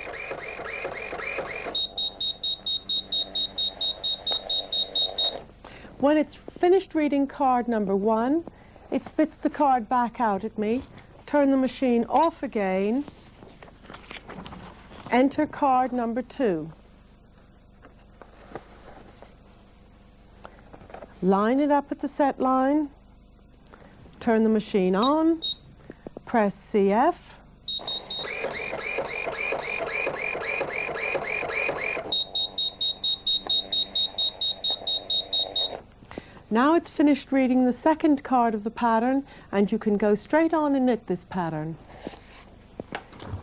S2: When it's finished reading card number 1, it spits the card back out at me. Turn the machine off again. Enter card number 2. Line it up at the set line. Turn the machine on. Press CF. Now it's finished reading the second card of the pattern, and you can go straight on and knit this pattern.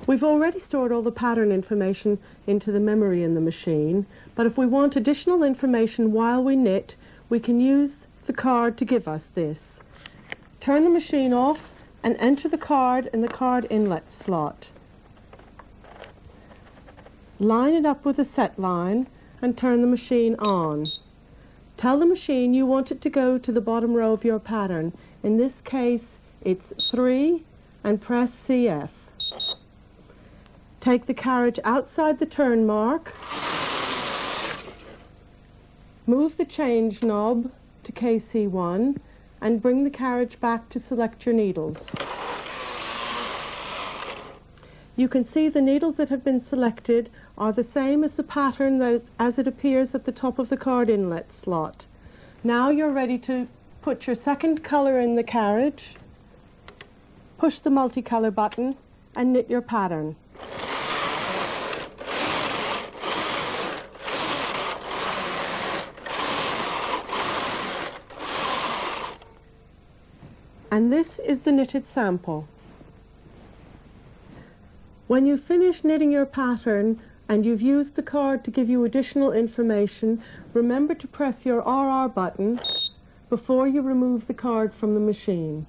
S2: We've already stored all the pattern information into the memory in the machine, but if we want additional information while we knit, we can use the card to give us this. Turn the machine off and enter the card in the card inlet slot. Line it up with a set line and turn the machine on. Tell the machine you want it to go to the bottom row of your pattern. In this case, it's 3, and press CF. Take the carriage outside the turn mark. Move the change knob to KC1 and bring the carriage back to select your needles. You can see the needles that have been selected are the same as the pattern as it appears at the top of the card inlet slot. Now you're ready to put your second color in the carriage, push the multicolor button and knit your pattern. And this is the knitted sample. When you finish knitting your pattern and you've used the card to give you additional information, remember to press your RR button before you remove the card from the machine.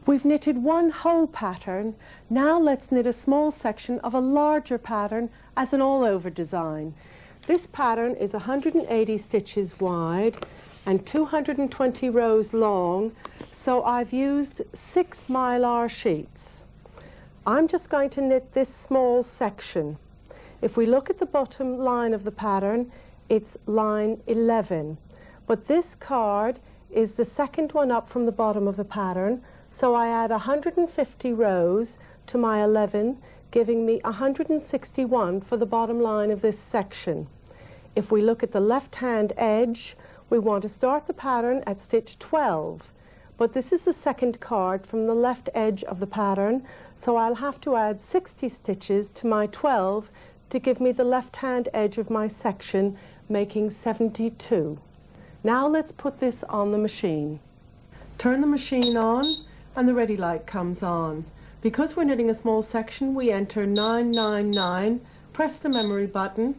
S2: We've knitted one whole pattern. Now let's knit a small section of a larger pattern as an all-over design. This pattern is 180 stitches wide and 220 rows long, so I've used 6 mylar sheets. I'm just going to knit this small section. If we look at the bottom line of the pattern, it's line 11. But this card is the second one up from the bottom of the pattern, so I add 150 rows to my 11, giving me 161 for the bottom line of this section. If we look at the left-hand edge, we want to start the pattern at stitch 12. But this is the second card from the left edge of the pattern, so I'll have to add 60 stitches to my 12 to give me the left-hand edge of my section, making 72. Now let's put this on the machine. Turn the machine on and the ready light comes on. Because we're knitting a small section, we enter 999, press the memory button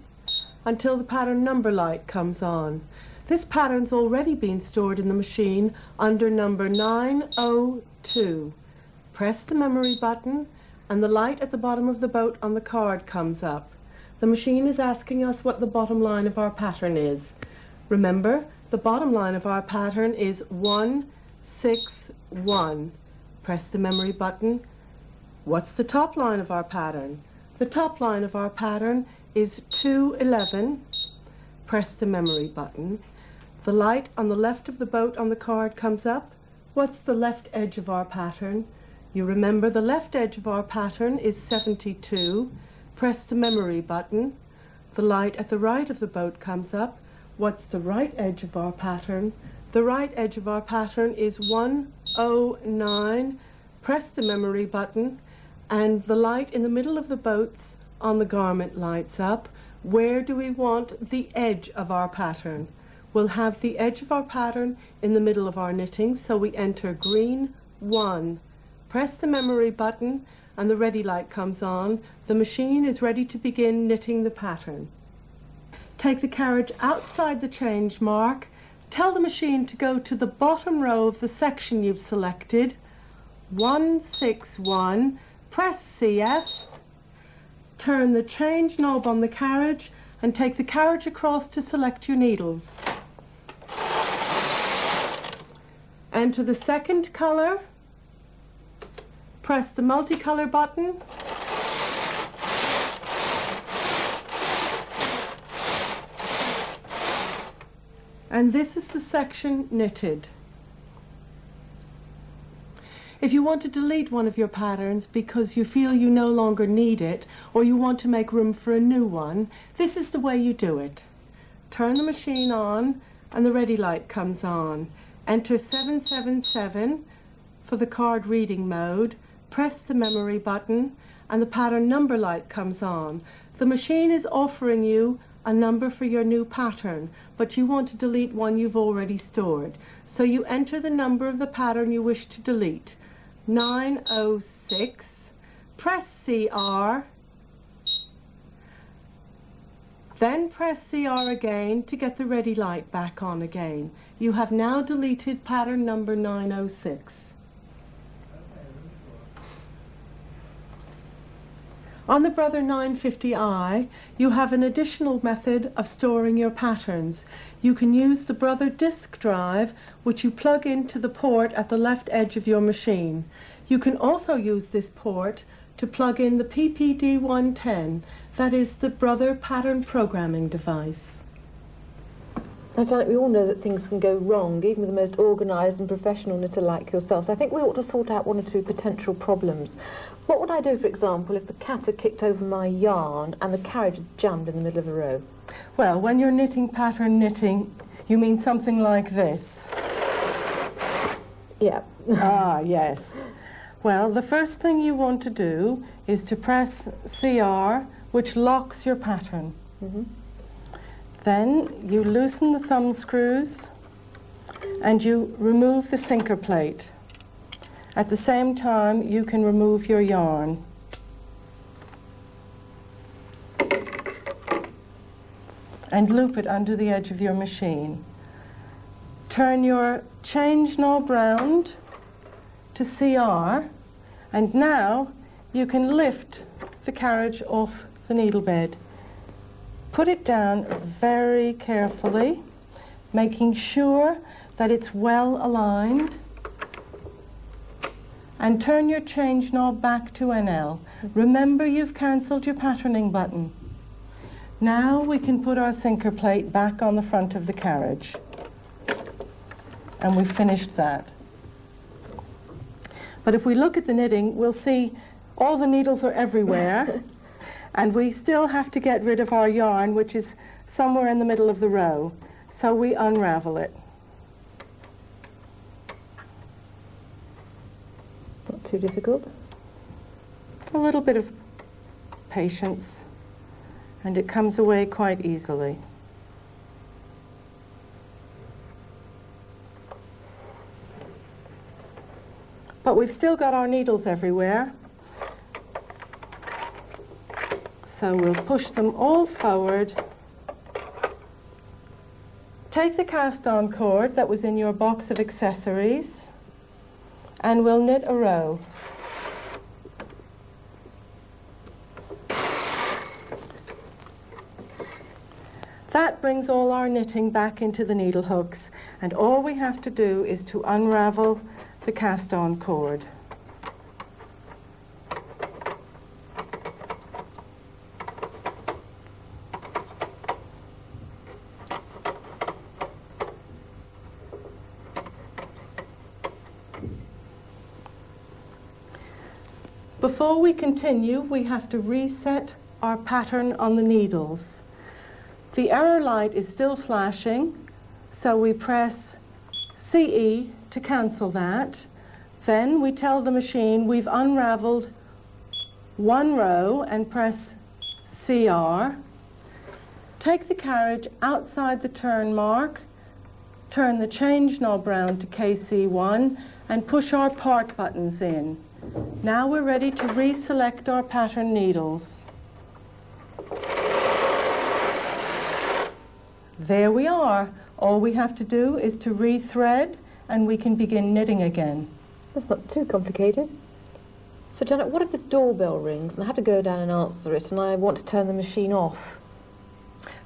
S2: until the pattern number light comes on. This pattern's already been stored in the machine under number 902. Press the memory button and the light at the bottom of the boat on the card comes up. The machine is asking us what the bottom line of our pattern is. Remember, the bottom line of our pattern is 161. Press the memory button. What's the top line of our pattern? The top line of our pattern is 211. press the memory button. The light on the left of the boat on the card comes up. What's the left edge of our pattern? You remember the left edge of our pattern is 72. Press the memory button. The light at the right of the boat comes up. What's the right edge of our pattern? The right edge of our pattern is 109. Press the memory button, and the light in the middle of the boats on the garment lights up. Where do we want the edge of our pattern? We'll have the edge of our pattern in the middle of our knitting, so we enter green 1. Press the memory button and the ready light comes on. The machine is ready to begin knitting the pattern. Take the carriage outside the change mark. Tell the machine to go to the bottom row of the section you've selected. 161. Press CF. Turn the change knob on the carriage and take the carriage across to select your needles. Enter the second colour. Press the multicolour button. And this is the section knitted. If you want to delete one of your patterns because you feel you no longer need it, or you want to make room for a new one, this is the way you do it. Turn the machine on and the ready light comes on. Enter 777 for the card reading mode. Press the memory button and the pattern number light comes on. The machine is offering you a number for your new pattern, but you want to delete one you've already stored. So you enter the number of the pattern you wish to delete. 906. Press CR. Then press CR again to get the ready light back on again. You have now deleted pattern number 906. On the Brother 950i, you have an additional method of storing your patterns. You can use the Brother disk drive, which you plug into the port at the left edge of your machine. You can also use this port to plug in the PPD110, that is the Brother pattern programming device.
S1: Now, Janet, we all know that things can go wrong, even with the most organised and professional knitter like yourself. So I think we ought to sort out one or two potential problems. What would I do, for example, if the cat had kicked over my yarn and the carriage had jammed in the middle of a row?
S2: Well, when you're knitting pattern knitting, you mean something like this?
S1: Yeah.
S2: Ah, yes. Well, the first thing you want to do is to press CR, which locks your pattern.
S1: Mm-hmm.
S2: Then you loosen the thumb screws and you remove the sinker plate. At the same time, you can remove your yarn. And loop it under the edge of your machine. Turn your change knob round to CR, and now you can lift the carriage off the needle bed. Put it down very carefully, making sure that it's well aligned, and turn your change knob back to NL. Remember, you've cancelled your patterning button. Now we can put our sinker plate back on the front of the carriage. And we've finished that. But if we look at the knitting, we'll see all the needles are everywhere. And we still have to get rid of our yarn, which is somewhere in the middle of the row. So we unravel it.
S1: Not too difficult.
S2: A little bit of patience, and it comes away quite easily. But we've still got our needles everywhere. So we'll push them all forward. Take the cast-on cord that was in your box of accessories, and we'll knit a row. That brings all our knitting back into the needle hooks, and all we have to do is to unravel the cast-on cord. Before we continue, we have to reset our pattern on the needles. The error light is still flashing, so we press CE to cancel that. Then we tell the machine we've unraveled one row and press CR. Take the carriage outside the turn mark, turn the change knob round to KC1 and push our part buttons in. Now we're ready to reselect our pattern needles. There we are. All we have to do is to re-thread and we can begin knitting again.
S1: That's not too complicated. So Janet, what if the doorbell rings and I have to go down and answer it and I want to turn the machine off?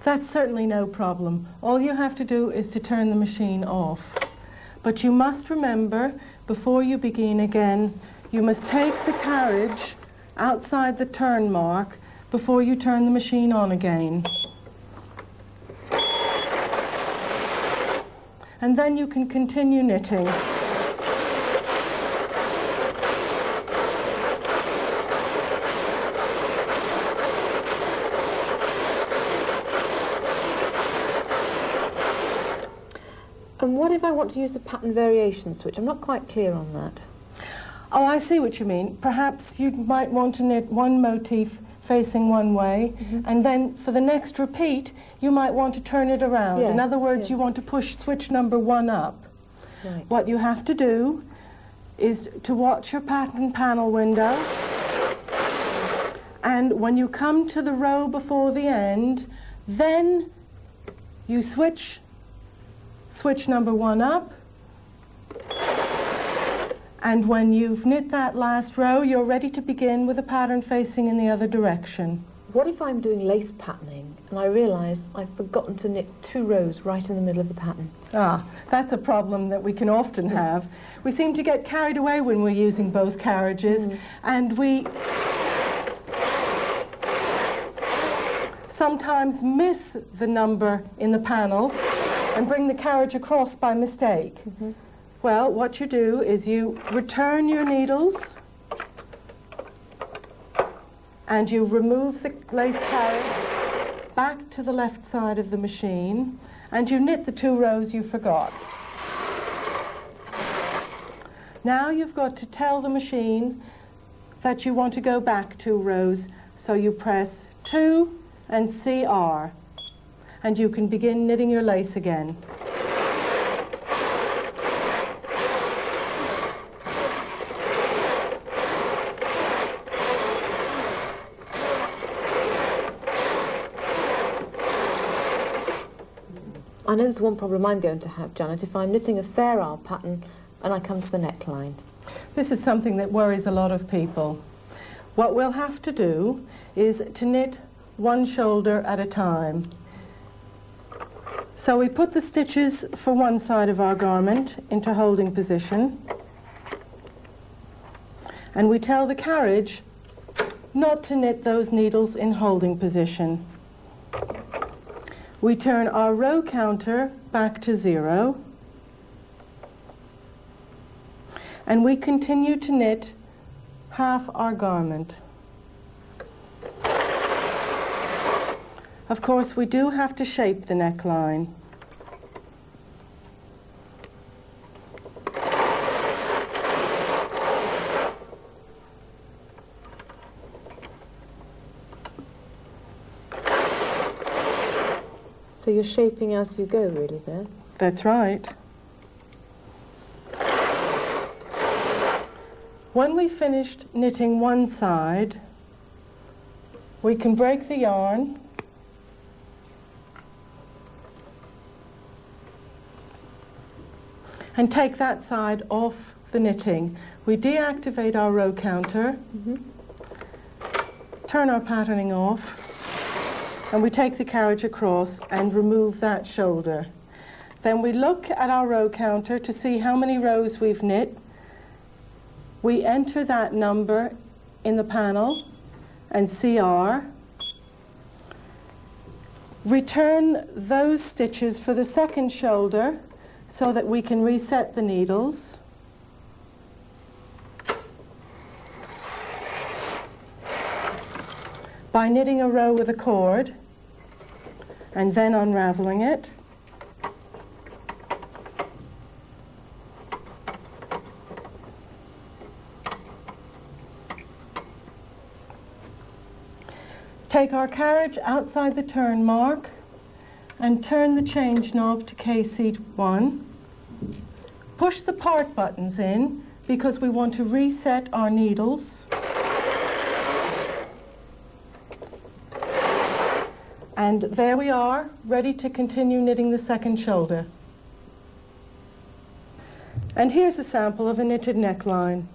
S2: That's certainly no problem. All you have to do is to turn the machine off. But you must remember, before you begin again, you must take the carriage outside the turn mark before you turn the machine on again. And then you can continue knitting.
S1: And what if I want to use the pattern variation switch? I'm not quite clear on that.
S2: Oh, I see what you mean. Perhaps you might want to knit one motif facing one way, and then for the next repeat, you might want to turn it around.
S1: Yes,
S2: in other words, you want to push switch number 1 up.
S1: Right.
S2: What you have to do is to watch your pattern panel window, and when you come to the row before the end, then you switch number 1 up, and when you've knit that last row, you're ready to begin with the pattern facing in the other direction.
S1: What if I'm doing lace patterning and I realise I've forgotten to knit 2 rows right in the middle of the pattern?
S2: Ah, that's a problem that we can often have. We seem to get carried away when we're using both carriages, and we sometimes miss the number in the panel and bring the carriage across by mistake. Well, what you do is you return your needles and you remove the lace carriage back to the left side of the machine and you knit the 2 rows you forgot. Now you've got to tell the machine that you want to go back 2 rows, so you press 2 and CR and you can begin knitting your lace again.
S1: I know there's one problem I'm going to have, Janet, if I'm knitting a fair isle pattern and I come to the neckline.
S2: This is something that worries a lot of people. What we'll have to do is to knit 1 shoulder at a time. So we put the stitches for one side of our garment into holding position, and we tell the carriage not to knit those needles in holding position. We turn our row counter back to 0, and we continue to knit half our garment. Of course, we do have to shape the neckline.
S1: So you're shaping as you go, really, there?
S2: That's right. When we've finished knitting one side, we can break the yarn and take that side off the knitting. We deactivate our row counter, turn our patterning off, and we take the carriage across and remove that shoulder. Then we look at our row counter to see how many rows we've knit. We enter that number in the panel and CR. Return those stitches for the second shoulder so that we can reset the needles. by knitting a row with a cord and then unraveling it. Take our carriage outside the turn mark and turn the change knob to KC1. Push the part buttons in because we want to reset our needles. And there we are, ready to continue knitting the second shoulder. And here's a sample of a knitted neckline.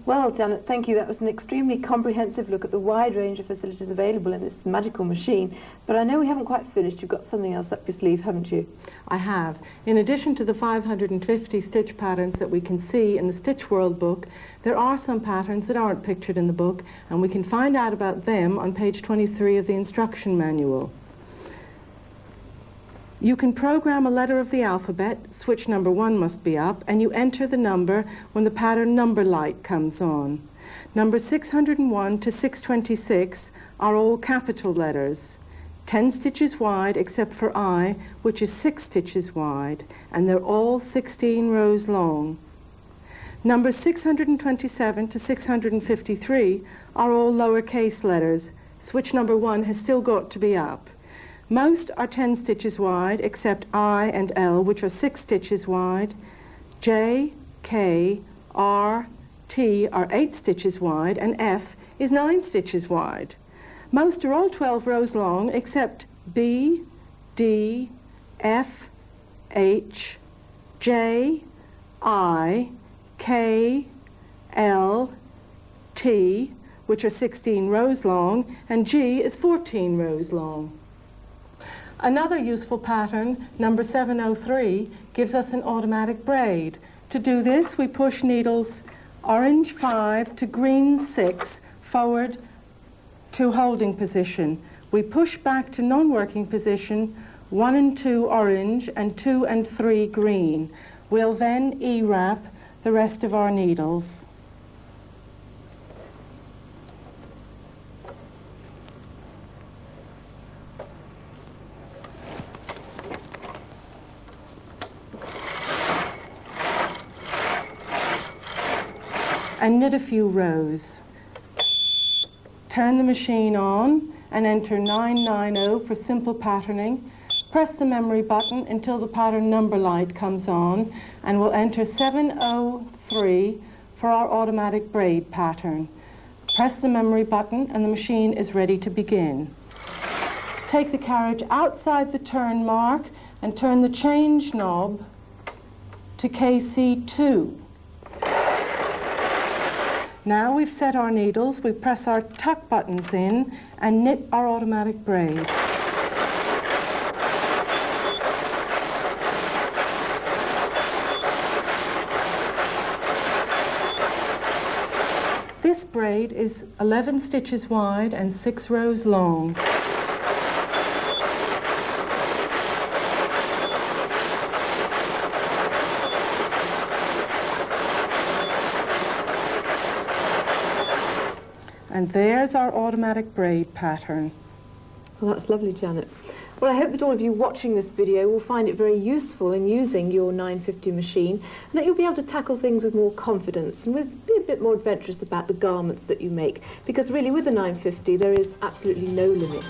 S1: Well, Janet, thank you. That was an extremely comprehensive look at the wide range of facilities available in this magical machine. But I know we haven't quite finished. You've got something else up your sleeve, haven't you?
S2: I have. In addition to the 550 stitch patterns that we can see in the Stitch World book, there are some patterns that aren't pictured in the book, and we can find out about them on page 23 of the instruction manual. You can program a letter of the alphabet, switch number 1 must be up, and you enter the number when the pattern number light comes on. Numbers 601 to 626 are all capital letters, 10 stitches wide except for I, which is 6 stitches wide, and they're all 16 rows long. Numbers 627 to 653 are all lowercase letters. Switch number 1 has still got to be up. Most are 10 stitches wide, except I and L, which are 6 stitches wide. J, K, R, T are 8 stitches wide, and F is 9 stitches wide. Most are all 12 rows long, except B, D, F, H, J, I, K, L, T, which are 16 rows long, and G is 14 rows long. Another useful pattern, number 703, gives us an automatic braid. To do this, we push needles orange 5 to green 6 forward to holding position. We push back to non-working position 1 and 2 orange and 2 and 3 green. We'll then E-wrap the rest of our needles. And knit a few rows. Turn the machine on and enter 990 for simple patterning. Press the memory button until the pattern number light comes on, and we'll enter 703 for our automatic braid pattern. Press the memory button and the machine is ready to begin. Take the carriage outside the turn mark and turn the change knob to KC2. Now we've set our needles, we press our tuck buttons in and knit our automatic braid. This braid is 11 stitches wide and 6 rows long. And there's our automatic braid pattern.
S1: Well, that's lovely, Janet. Well, I hope that all of you watching this video will find it very useful in using your 950 machine, and that you'll be able to tackle things with more confidence and be a bit more adventurous about the garments that you make, because really with the 950 there is absolutely no limit.